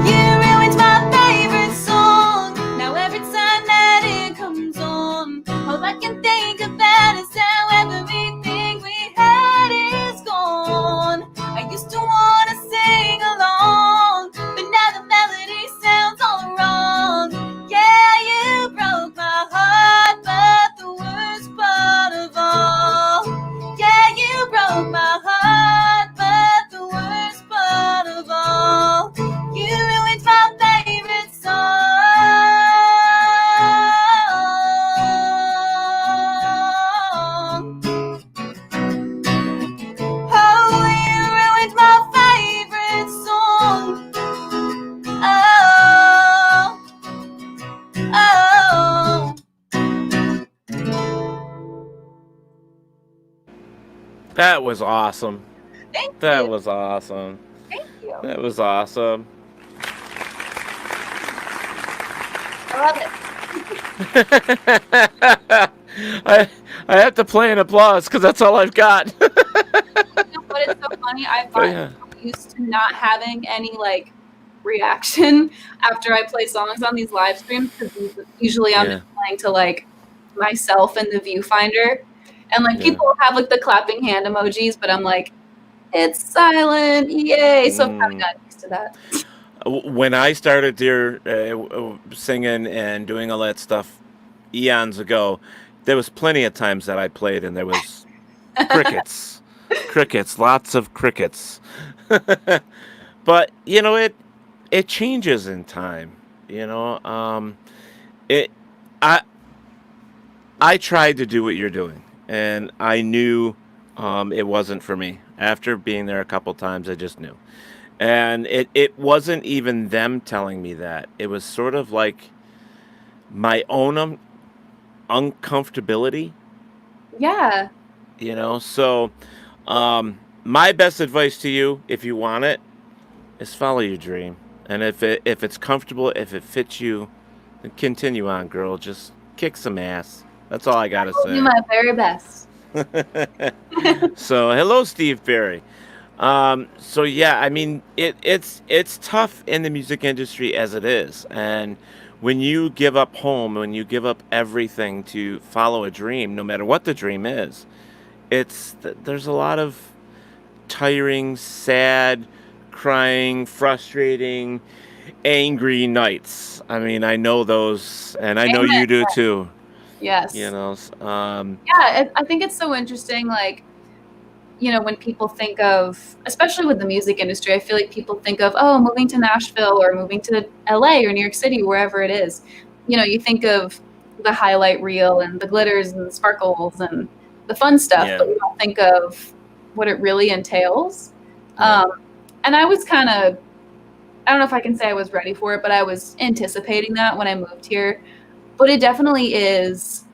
you ruined my favorite song. Now every time that it comes on, all I can think about is how everything we had is gone. I used to want to sing along, but now the melody sounds all wrong. Yeah, you broke my heart, but the worst part of all, yeah, you broke my heart, but the worst part of all, you ruined my favorite song. Oh, you ruined my favorite song. Oh, oh. That was awesome. Thank That you. was awesome. Thank you. That was awesome. I love it. I have to play an applause because that's all I've got. You know what is so funny? I've gotten yeah. used to not having any like reaction after I play songs on these live streams, because usually I'm Yeah. just playing to like myself and the viewfinder, and like people have like the clapping hand emojis, but I'm like, it's silent, yay! So I've kind of gotten used to that. When I started singing and doing all that stuff eons ago, there was plenty of times that I played and there was crickets, crickets, lots of crickets. But you know, it changes in time. You know, it I tried to do what you're doing, and I knew it wasn't for me. After being there a couple times, I just knew. And it wasn't even them telling me that. It was sort of like my own uncomfortability, Yeah. you know? So, my best advice to you, if you want it, is follow your dream. And if it's comfortable, if it fits you, then continue on, girl. Just kick some ass. That's all I got to I will do say. my very best. So, hello, Steve Perry. So yeah, I mean, it's tough in the music industry as it is, and when you give up home, when you give up everything to follow a dream, no matter what the dream is, there's a lot of tiring, sad, crying, frustrating, angry nights. I mean, I know those, and I know you do too. Yes. You know, yeah, I think it's so interesting, like, you know, when people think of, especially with the music industry, I feel like people think of, oh, moving to Nashville or moving to LA or New York City, wherever it is. You know, you think of the highlight reel and the glitters and the sparkles and the fun stuff, but you don't think of what it really entails. And I was kind of, I don't know if I can say I was ready for it, but I was anticipating that when I moved here. But it definitely is,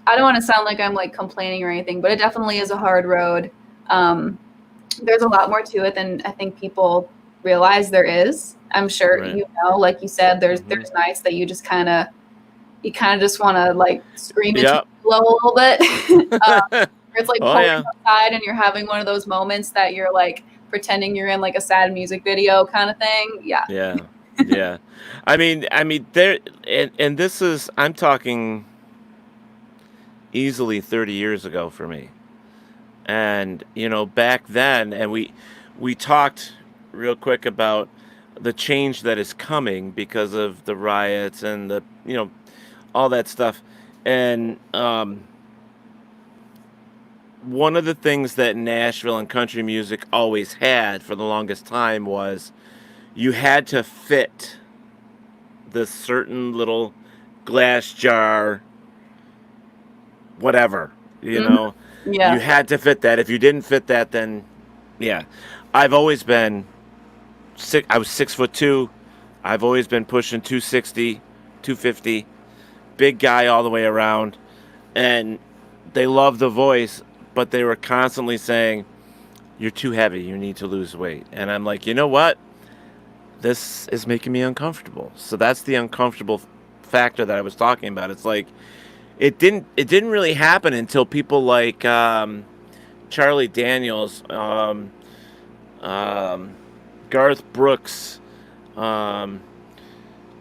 I don't want to sound like I'm like complaining or anything, but it definitely is a hard road. There's a lot more to it than I think people realize there is. I'm sure you know, like you said, there's nights that you just kind of just want to like scream into the pillow a little bit. It's like pulling outside and you're having one of those moments that you're like pretending you're in like a sad music video kind of thing. Yeah. Yeah. I mean, there, and this is, I'm talking easily 30 years ago for me. And, you know, back then, and we talked real quick about the change that is coming because of the riots and the, you know, all that stuff. And one of the things that Nashville and country music always had for the longest time was you had to fit this certain little glass jar, whatever, you know. Yeah. You had to fit that. If you didn't fit that, then yeah. I've always been I was 6'2". I've always been pushing 260, 250, big guy all the way around, and they love the voice, but they were constantly saying, "You're too heavy. You need to lose weight." And I'm like, you know what? This is making me uncomfortable. So that's the uncomfortable factor that I was talking about. It's like it didn't really happen until people like Charlie Daniels, Garth Brooks,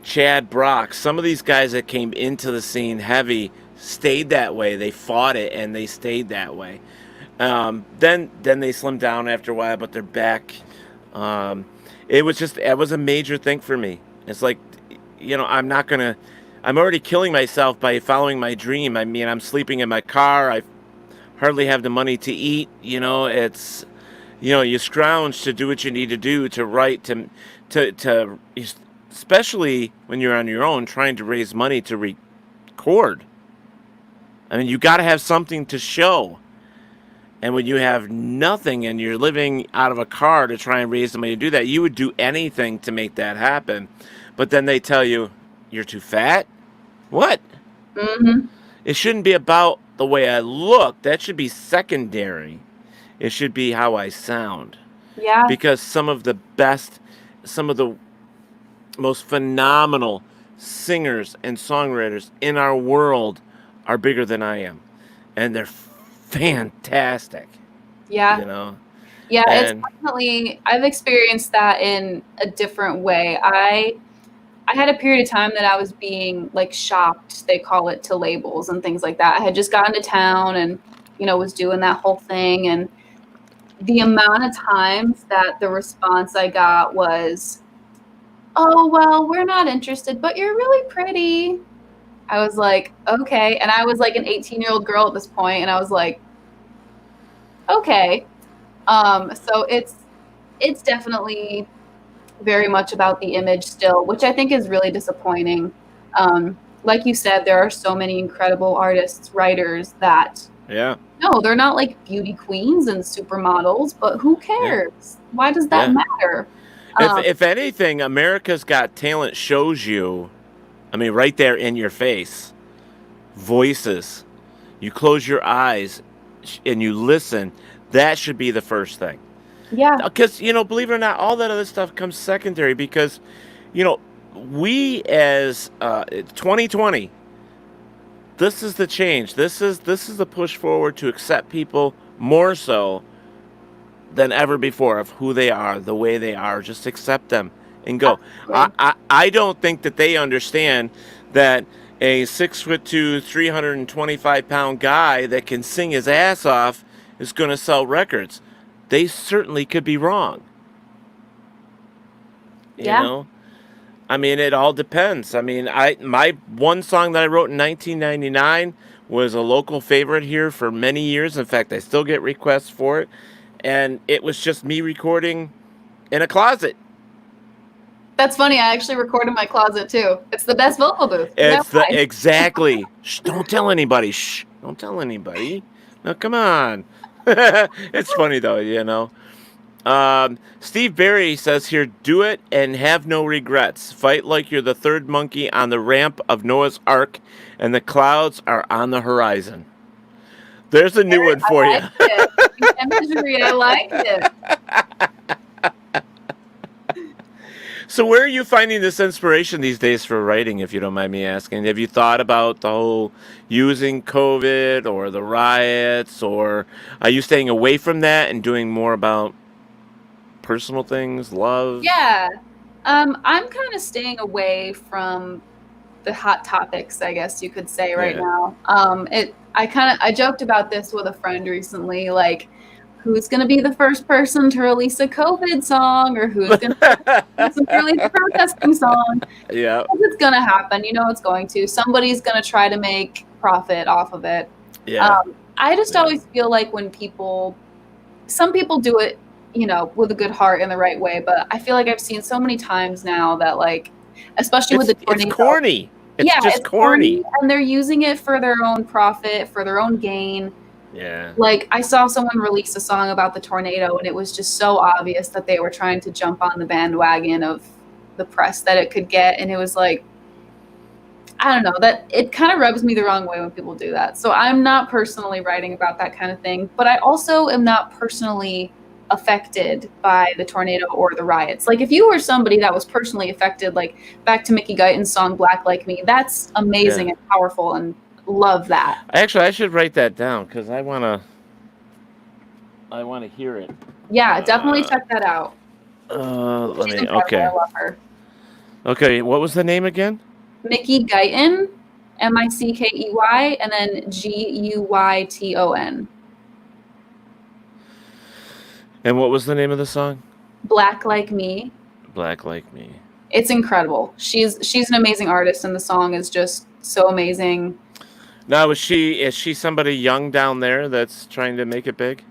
Chad Brock. Some of these guys that came into the scene heavy stayed that way. They fought it and they stayed that way. Then they slimmed down after a while, but they're back. It was a major thing for me. It's like, you know, I'm already killing myself by following my dream. I mean, I'm sleeping in my car. I hardly have the money to eat. You know, it's, you know, you scrounge to do what you need to do, to write, to especially when you're on your own trying to raise money to record. I mean, you got to have something to show. And when you have nothing and you're living out of a car to try and raise the money to do that, you would do anything to make that happen. But then they tell you, you're too fat? What? Mm-hmm. It shouldn't be about the way I look. That should be secondary. It should be how I sound. Yeah. Because some of the most phenomenal singers and songwriters in our world are bigger than I am. And they're fantastic. Yeah. You know? Yeah, it's definitely, I've experienced that in a different way. I had a period of time that I was being like shopped, they call it, to labels and things like that. I had just gotten to town and, you know, was doing that whole thing. And the amount of times that the response I got was, "Oh, well, we're not interested, but you're really pretty." I was like, okay. And I was like an 18-year-old girl at this point, and I was like, okay. So it's definitely very much about the image still, which I think is really disappointing. Like you said, there are so many incredible artists, writers that, no, they're not like beauty queens and supermodels, but who cares? Yeah. Why does that matter? If anything, America's Got Talent shows you, I mean, right there in your face, voices. You close your eyes and you listen. That should be the first thing. Yeah. Because, you know, believe it or not, all that other stuff comes secondary because, you know, we as 2020, this is the change. This is the push forward to accept people more so than ever before of who they are, the way they are. Just accept them and go. I don't think that they understand that a 6'2", 325-pound guy that can sing his ass off is going to sell records. They certainly could be wrong. You know? I mean, it all depends. I mean, my one song that I wrote in 1999 was a local favorite here for many years. In fact, I still get requests for it. And it was just me recording in a closet. That's funny. I actually record in my closet too. It's the best vocal booth. Exactly. Shh, don't tell anybody. Shh, don't tell anybody. No, come on. It's funny though, you know. Steve Berry says here, do it and have no regrets. Fight like you're the third monkey on the ramp of Noah's Ark and the clouds are on the horizon. There's a new one for you. Imagery, I like it. So where are you finding this inspiration these days for writing, if you don't mind me asking? Have you thought about the whole using COVID or the riots, or are you staying away from that and doing more about personal things, love? Yeah. I'm kind of staying away from the hot topics, I guess you could say right now. I joked about this with a friend recently. Like, who's going to be the first person to release a COVID song, or who's going to release a protesting song. Yeah. It's going to happen. You know it's going to. Somebody's going to try to make profit off of it. Yeah. I just always feel like when some people do it, you know, with a good heart in the right way, but I feel like I've seen so many times now that, like, especially with the tornado. It's corny. It's just corny. And they're using it for their own profit, for their own gain. Yeah. Like, I saw someone release a song about the tornado, and it was just so obvious that they were trying to jump on the bandwagon of the press that it could get. And it was like, I don't know, that it kind of rubs me the wrong way when people do that. So I'm not personally writing about that kind of thing, but I also am not personally affected by the tornado or the riots. Like, if you were somebody that was personally affected, like back to Mickey Guyton's song Black Like Me, that's amazing and powerful, and love that. Actually, I should write that down because I wanna hear it. Yeah, definitely check that out. Okay. I love her. Okay, what was the name again? Mickey Guyton, Mickey, and then Guyton. And what was the name of the song? Black Like Me. Black Like Me. It's incredible. She's an amazing artist, and the song is just so amazing. Now, is she somebody young down there that's trying to make it big?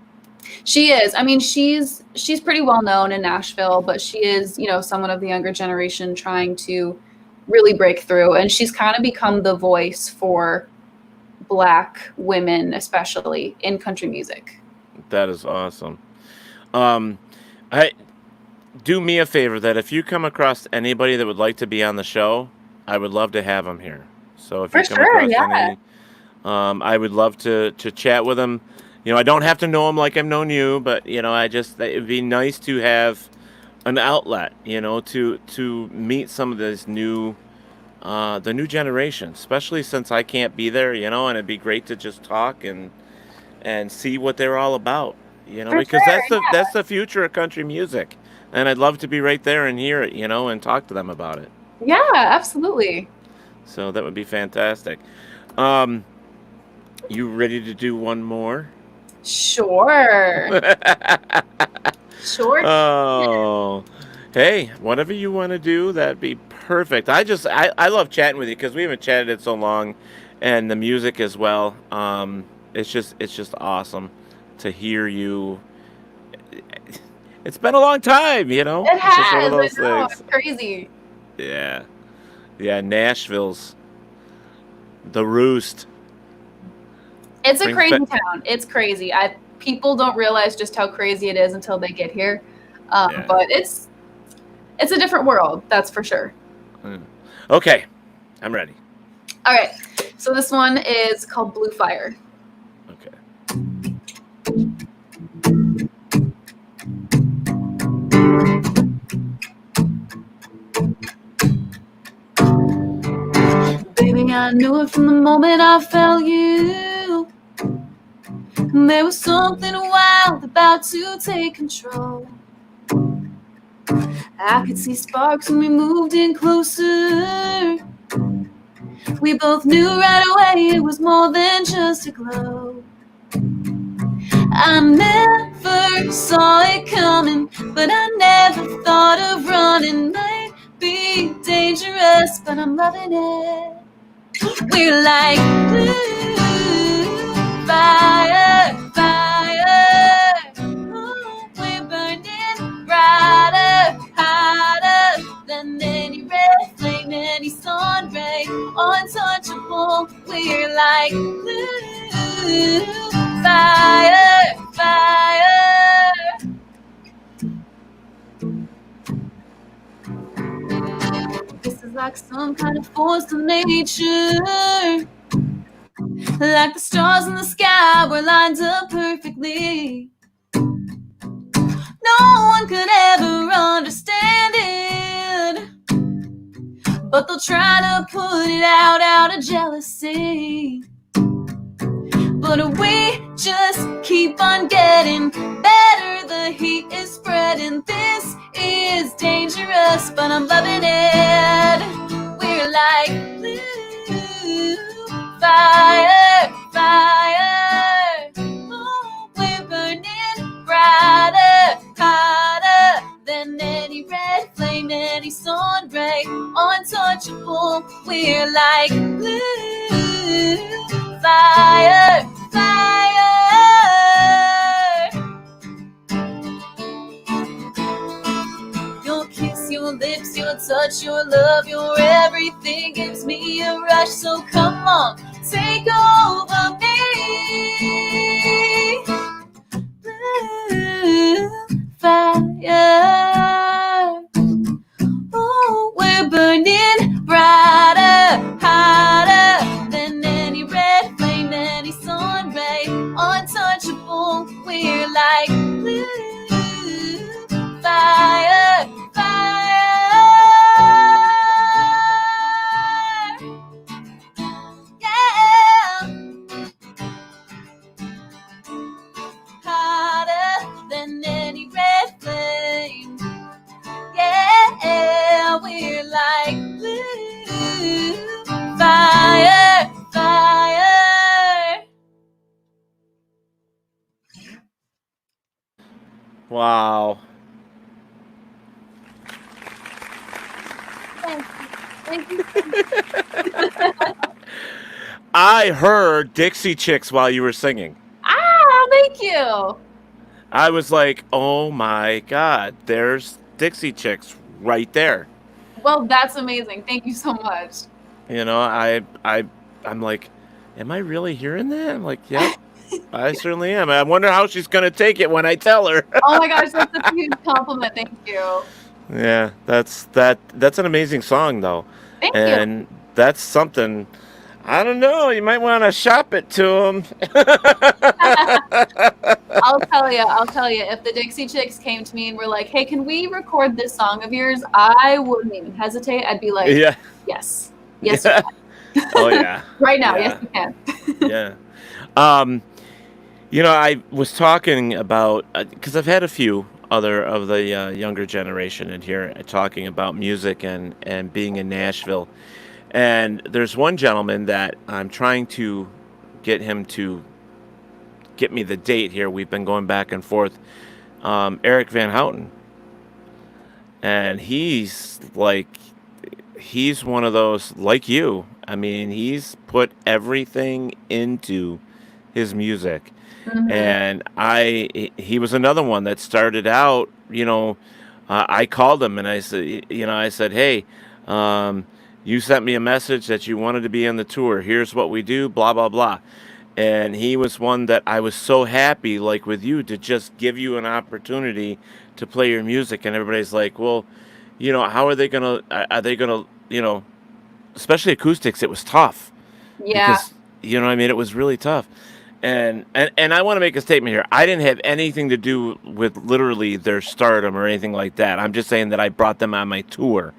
She is. I mean, she's pretty well known in Nashville, but she is, you know, someone of the younger generation trying to really break through, and she's kind of become the voice for Black women, especially in country music. That is awesome. Do me a favor that if you come across anybody that would like to be on the show, I would love to have them here. So if you come across any, I would love to chat with them. You know, I don't have to know them like I've known you, but you know, it'd be nice to have an outlet, you know, to meet some of this the new generation, especially since I can't be there, you know, and it'd be great to just talk and see what they're all about, you know, because that's the future of country music, and I'd love to be right there and hear it, you know, and talk to them about it. Yeah, absolutely. So that would be fantastic. You ready to do one more? Sure. Sure. Oh, hey, whatever you want to do, that'd be perfect. I love chatting with you because we haven't chatted in so long, and the music as well. It's just awesome to hear you. It's been a long time, you know. It has. It's just one of those things. It's crazy. Yeah. Nashville's the roost. It's a crazy town. It's crazy. People don't realize just how crazy it is until they get here. But it's a different world, that's for sure. Okay, I'm ready. All right, so this one is called Blue Fire. Okay. Baby, I knew it from the moment I felt you. There was something wild about to take control. I could see sparks when we moved in closer. We both knew right away it was more than just a glow. I never saw it coming, but I never thought of running. Might be dangerous, but I'm loving it. We're like blue fire, fire. Ooh, we're burning brighter, hotter than any red flame, any sun ray, untouchable. We're like blue fire, fire. This is like some kind of force of nature. Like the stars in the sky were lined up perfectly. No one could ever understand it, but they'll try to put it out of jealousy. But we just keep on getting better. The heat is spreading. This is dangerous, but I'm loving it. We're like blue fire, fire. Ooh, we're burning we're like blue fire, fire. Your kiss, your lips, your touch, your love, your everything gives me a rush. So come on, take over me. Blue fire. Oh, we're burning brighter, hotter than any red flame, any sun ray. Untouchable, we're like blue fire, fire. Yeah. Hotter than any red flame. Yeah, we're like blue fire, fire. Wow. Thank you. I heard Dixie Chicks while you were singing. Ah, thank you. I was like, oh my God, there's Dixie Chicks right there. Well, that's amazing. Thank you so much. You know, I'm like, am I really hearing that? I'm like, yep, I certainly am. I wonder how she's gonna take it when I tell her. Oh my gosh, that's a huge compliment. Thank you. Yeah, that's an amazing song though, Thank you. and that's something. I don't know. You might want to shop it to them. I'll tell you, if the Dixie Chicks came to me and were like, hey, can we record this song of yours? I wouldn't even hesitate. I'd be like, Yeah. yes. Yes, Yeah. you can. Oh yeah. Right now, Yeah. yes, you can. Yeah. You know, I was talking about because I've had a few other of the younger generation in here talking about music and being in Nashville, and there's one gentleman that I'm trying to get him to get me the date here. We've been going back and forth. Eric Van Houten, and he's one of those like you. I mean, he's put everything into his music. Mm-hmm. And he was another one that started out, I called him and I said, hey, you sent me a message that you wanted to be on the tour. Here's what we do, blah, blah, blah. And he was one that I was so happy, like with you, to just give you an opportunity to play your music. And everybody's like, well, how are they going to, especially acoustics, it was tough. Yeah. Because, what I mean? It was really tough. And I want to make a statement here. I didn't have anything to do with literally their stardom or anything like that. I'm just saying that I brought them on my tour,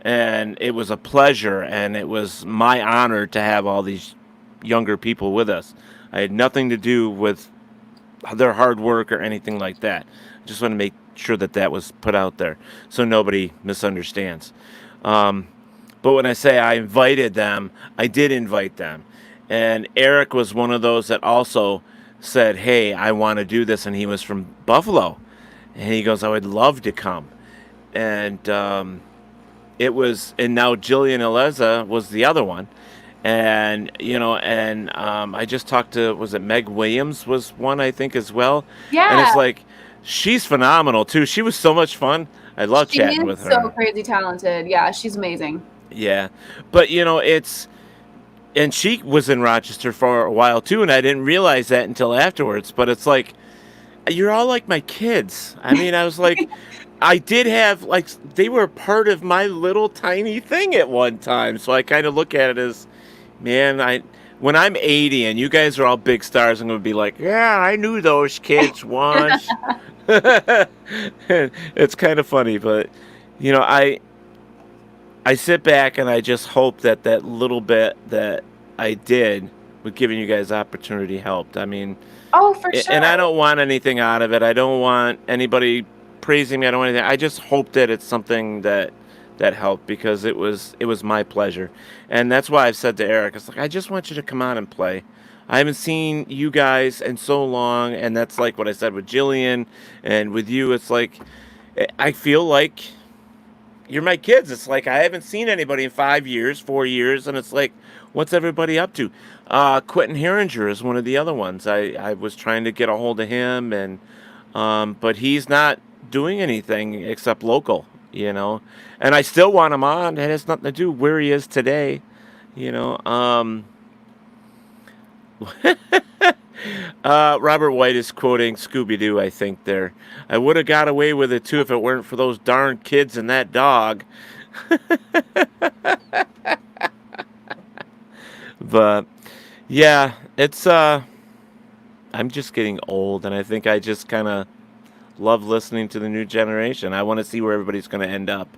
and it was a pleasure, and it was my honor to have all these younger people with us. I had nothing to do with their hard work or anything like that. I just want to make sure that that was put out there so nobody misunderstands. But when I say I invited them, I did invite them. And Eric was one of those that also said, hey, I want to do this. And he was from Buffalo. And he goes, I would love to come. And and now Jillian Alyssa was the other one. And, I just talked to, was it Meg Williams was one, I think, as well. Yeah. And it's like, she's phenomenal, too. She was so much fun. I love chatting with her. She's so crazy talented. Yeah, she's amazing. Yeah. But, and she was in Rochester for a while too, and I didn't realize that until afterwards. But it's like, you're all like my kids. I mean, I was like, I did have, like, they were part of my little tiny thing at one time. So I kind of look at it as, man, when I'm 80 and you guys are all big stars, I'm going to be like, yeah, I knew those kids once. It's kind of funny, but, I sit back and I just hope that that little bit that I did with giving you guys opportunity helped. I mean, oh, for sure. And I don't want anything out of it. I don't want anybody praising me. I don't want anything. I just hope that it's something that helped because it was my pleasure. And that's why I've said to Eric, it's like, I just want you to come on and play. I haven't seen you guys in so long. And that's like what I said with Jillian and with you. It's like, I feel like you're my kids. It's like I haven't seen anybody in 5 years, 4 years, and it's like, what's everybody up to? Quentin Herringer is one of the other ones. I was trying to get a hold of him, and but he's not doing anything except local, you know. And I still want him on. It has nothing to do where he is today, you know. Robert White is quoting Scooby Doo, I think, there. I would have got away with it too if it weren't for those darn kids and that dog. But yeah, it's I'm just getting old, and I think I just kind of love listening to the new generation. I want to see where everybody's going to end up. Oh,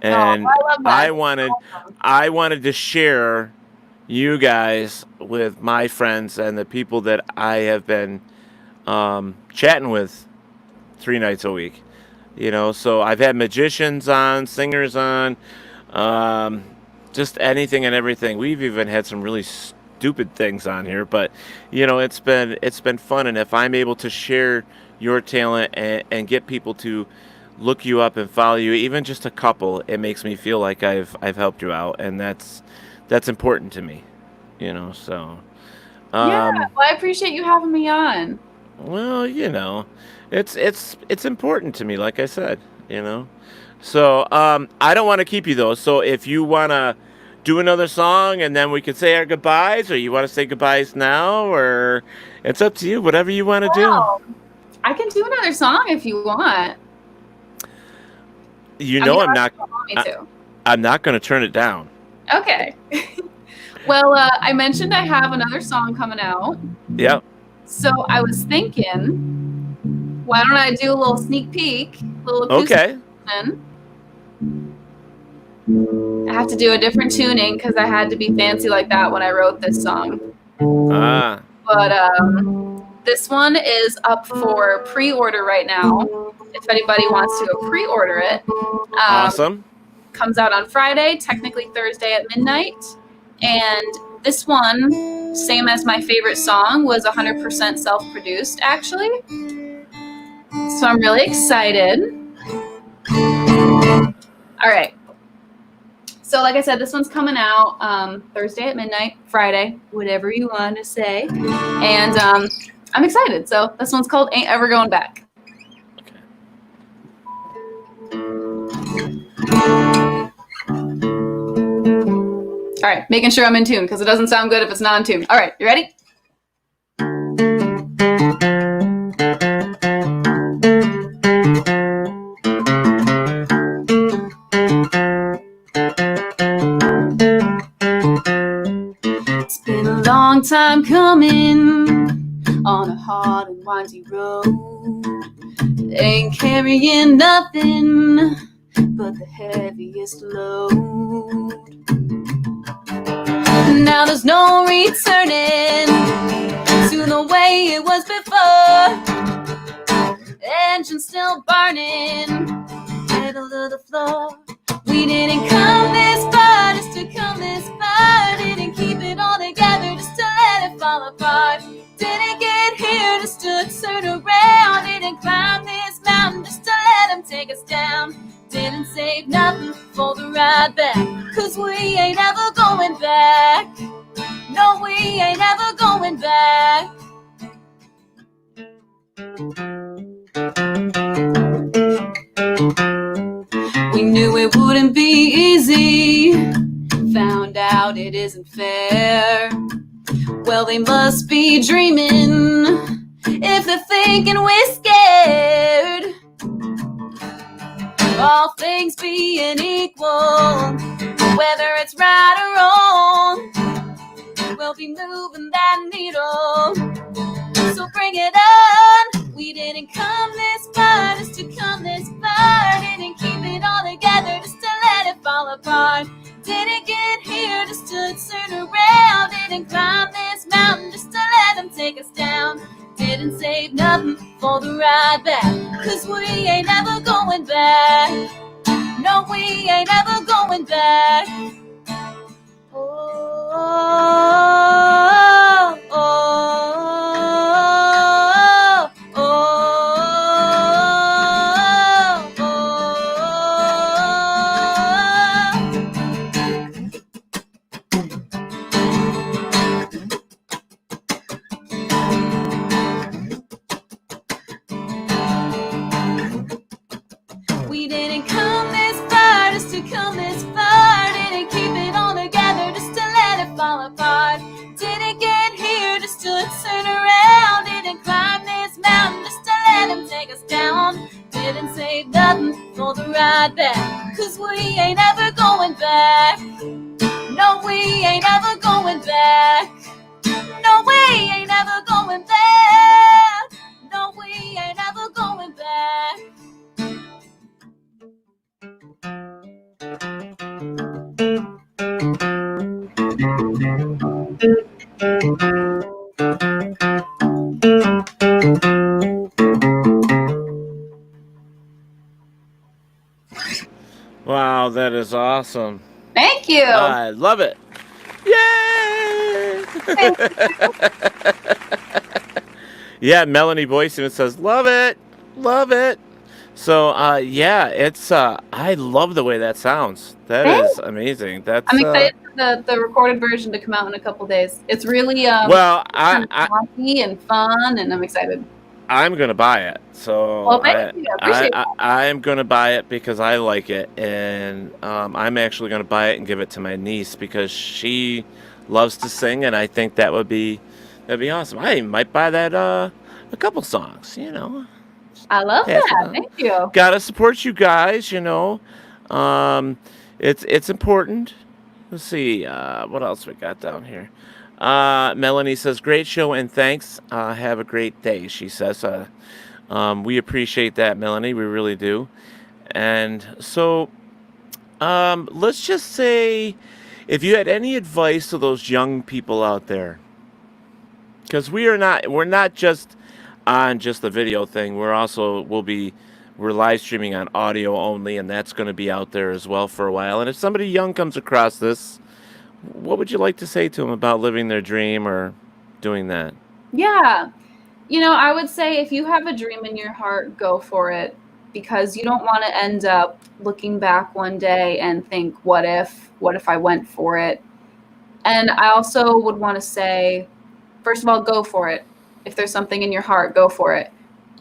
And I love that. I wanted I wanted to share you guys with my friends and the people that I have been chatting with 3 nights a week. You know, so I've had magicians on, singers on, um, just anything and everything. We've even had some really stupid things on here, but you know, it's been fun. And if I'm able to share your talent and get people to look you up and follow you, even just a couple, it makes me feel like I've helped you out, and that's important to me, you know. So, Yeah, um, well, I appreciate you having me on. well, you know, it's important to me, like I said, you know. So, I don't want to keep you though. So, if you wanna do another song and then we can say our goodbyes, or you want to say goodbyes now, or it's up to you. Whatever you want to do. Well, I can do another song if you want. You I know, mean, I'm I not. don't want me I, to. I'm not going to turn it down. Okay. Well, I mentioned I have another song coming out. Yep. So I was thinking, why don't I do a little sneak peek, little acoustic Okay. version? I have to do a different tuning because I had to be fancy like that when I wrote this song. Ah. But this one is up for pre-order right now. If anybody wants to go pre-order it, Awesome. comes out on Friday, technically Thursday at midnight. And this one, same as my favorite song, was 100% self-produced, actually. So I'm really excited. All right. So like I said, this one's coming out Thursday at midnight, Friday, whatever you want to say. And I'm excited. So this one's called Ain't Ever Going Back. All right, making sure I'm in tune because it doesn't sound good if it's not in tune. All right, you ready? It's been a long time coming on a hard and windy road. Ain't carrying nothing but the heaviest load. Now there's no returning to the way it was before. Engine still burning, pedal to the floor. We didn't come this far just to come this far. Didn't keep it all together just to let it fall apart. Didn't get here just to turn around. Didn't climb this mountain just to let them take us down. Didn't save nothing for the ride back, 'cause we ain't ever going back. No, we ain't ever going back. We knew it wouldn't be easy, found out it isn't fair. Well, they must be dreaming if they're thinking we're scared. All things being equal, whether it's right or wrong, we'll be moving that needle. So bring it on. We didn't come this far just to come this far. Didn't keep it all together just to let it fall apart. Didn't get here just to turn around. Didn't climb this mountain just to let them take us down. Didn't save nothing for the ride back, 'cause we ain't never going back. No, we ain't never going back. Oh, oh, oh, oh, oh, right there, 'cause we ain't ever going back. No, we ain't ever going back. No, we ain't ever going back. No, we ain't ever going back. Wow, that is awesome. Thank you. I love it. Yay! Yeah, Melanie Boyce even says, love it. Love it. So, yeah, it's, I love the way that sounds. That is amazing. That's, I'm excited for the recorded version to come out in a couple days. It's really, well, happy and fun, and I'm excited. I'm going to buy it. So, well, thank you. I appreciate that. I'm going to buy it because I like it. And, I'm actually going to buy it and give it to my niece because she loves to sing. And I think that'd be awesome. I might buy that, a couple songs, you know. I love that. Thank you. Gotta support you guys, you know. It's important. Let's see, what else we got down here. Melanie says, great show and thanks. Have a great day, she says. We appreciate that, Melanie. We really do. And so, let's just say, if you had any advice to those young people out there, because we're not just on just the video thing. We're live streaming on audio only, and that's going to be out there as well for a while. And if somebody young comes across this, what would you like to say to them about living their dream or doing that? Yeah. You know, I would say if you have a dream in your heart, go for it, because you don't want to end up looking back one day and think, what if I went for it? And I also would want to say, first of all, go for it. If there's something in your heart, go for it.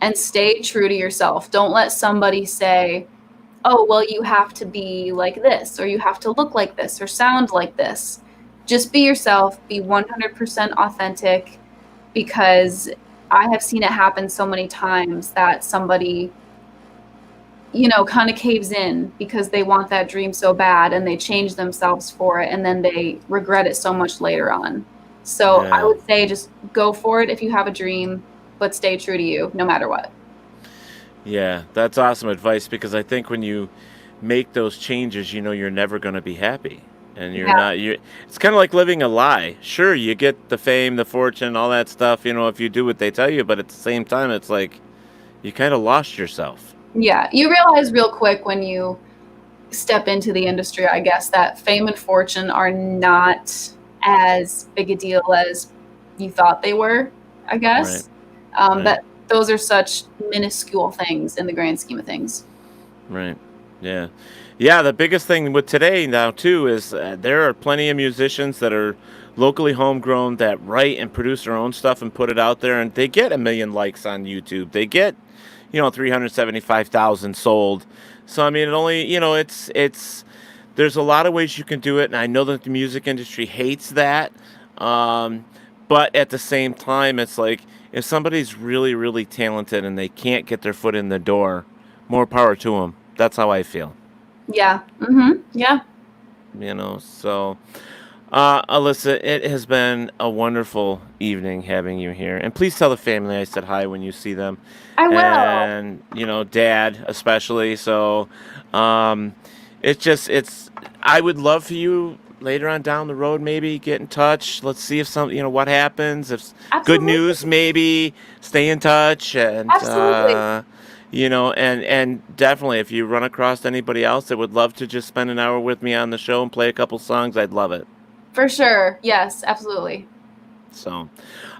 And stay true to yourself. Don't let somebody say, oh, well, you have to be like this, or you have to look like this, or sound like this. Just be yourself. Be 100% authentic, because I have seen it happen so many times that somebody, you know, kind of caves in because they want that dream so bad and they change themselves for it, and then they regret it so much later on. So I would say just go for it if you have a dream, but stay true to you no matter what. Yeah, that's awesome advice, because I think when you make those changes, you know you're never going to be happy. And it's kind of like living a lie. Sure, you get the fame, the fortune, all that stuff, you know, if you do what they tell you, but at the same time, it's like you kind of lost yourself. Yeah, you realize real quick when you step into the industry, I guess, that fame and fortune are not as big a deal as you thought they were, I guess. Right. That those are such minuscule things in the grand scheme of things. Right. Yeah. Yeah, the biggest thing with today now, too, is there are plenty of musicians that are locally homegrown that write and produce their own stuff and put it out there, and they get 1 million likes on YouTube. They get, 375,000 sold. So, I mean, it only, there's a lot of ways you can do it, and I know that the music industry hates that. But at the same time, it's like, if somebody's really, really talented and they can't get their foot in the door, more power to them. That's how I feel. Yeah. Mm-hmm. Yeah. So, Alyssa, it has been a wonderful evening having you here. And please tell the family I said hi when you see them. I will. And, Dad especially. So, I would love for you later on down the road, maybe get in touch. Let's see if what happens. If good news, maybe stay in touch. And, absolutely. And definitely if you run across anybody else that would love to just spend an hour with me on the show and play a couple songs, I'd love it. For sure. Yes, absolutely. So,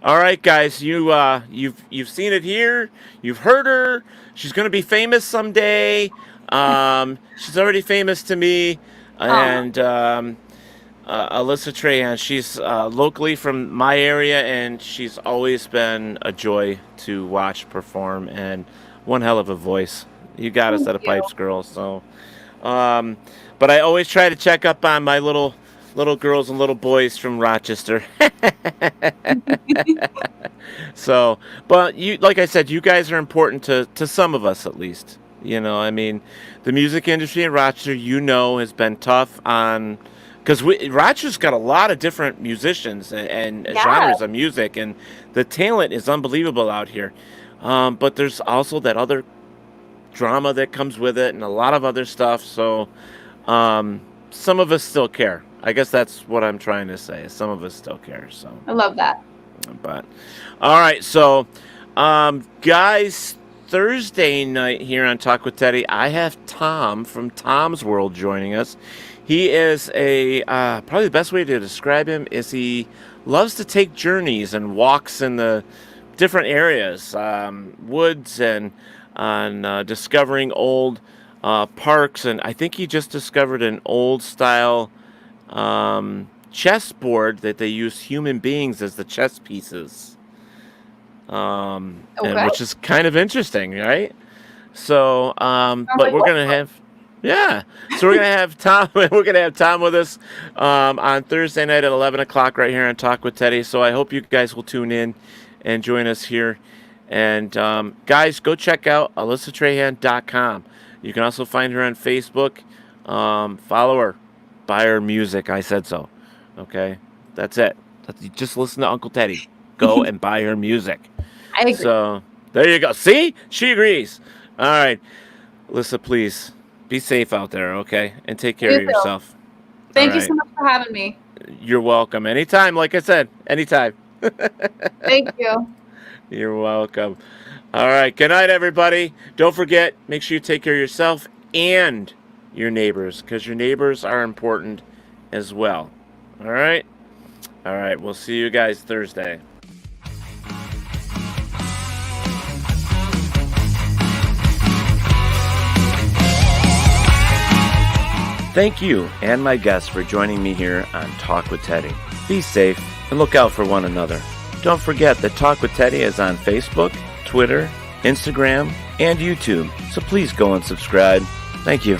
all right, guys, you've seen it here. You've heard her. She's going to be famous someday. She's already famous to me. And Alyssa Trahan, she's locally from my area, and she's always been a joy to watch perform, and one hell of a voice. You got us at a pipes, girl. So, but I always try to check up on my little girls and little boys from Rochester. So, but like I said, you guys are important to some of us at least. You know, I mean, the music industry in Rochester, has been tough on, because Rochester's got a lot of different musicians and Yeah. genres of music, and the talent is unbelievable out here. But there's also that other drama that comes with it and a lot of other stuff. So some of us still care. I guess that's what I'm trying to say. Some of us still care. So I love that. But all right, so guys, Thursday night here on Talk with Teddy, I have Tom from Tom's World joining us. He is probably the best way to describe him is he loves to take journeys and walks in the different areas, woods, and on discovering old parks. And I think he just discovered an old style chessboard that they use human beings as the chess pieces. And which is kind of interesting, right? So, but we're gonna have, so we're gonna have Tom. We're gonna have Tom with us on Thursday night at 11 o'clock right here on Talk with Teddy. So I hope you guys will tune in and join us here. And guys, go check out AlyssaTrahan.com. You can also find her on Facebook. Follow her, buy her music. I said so. Okay, that's it. Just listen to Uncle Teddy. Go and buy her music. I agree. So there you go. See, she agrees. All right, Alyssa, please be safe out there, okay, and take care of yourself. Thank you so much for having me. You're welcome. Anytime, like I said, anytime. Thank you. You're welcome. All right. Good night, everybody. Don't forget, make sure you take care of yourself and your neighbors, because your neighbors are important as well. All right. All right. We'll see you guys Thursday. Thank you and my guests for joining me here on Talk with Teddy. Be safe and look out for one another. Don't forget that Talk with Teddy is on Facebook, Twitter, Instagram, and YouTube, so please go and subscribe. Thank you.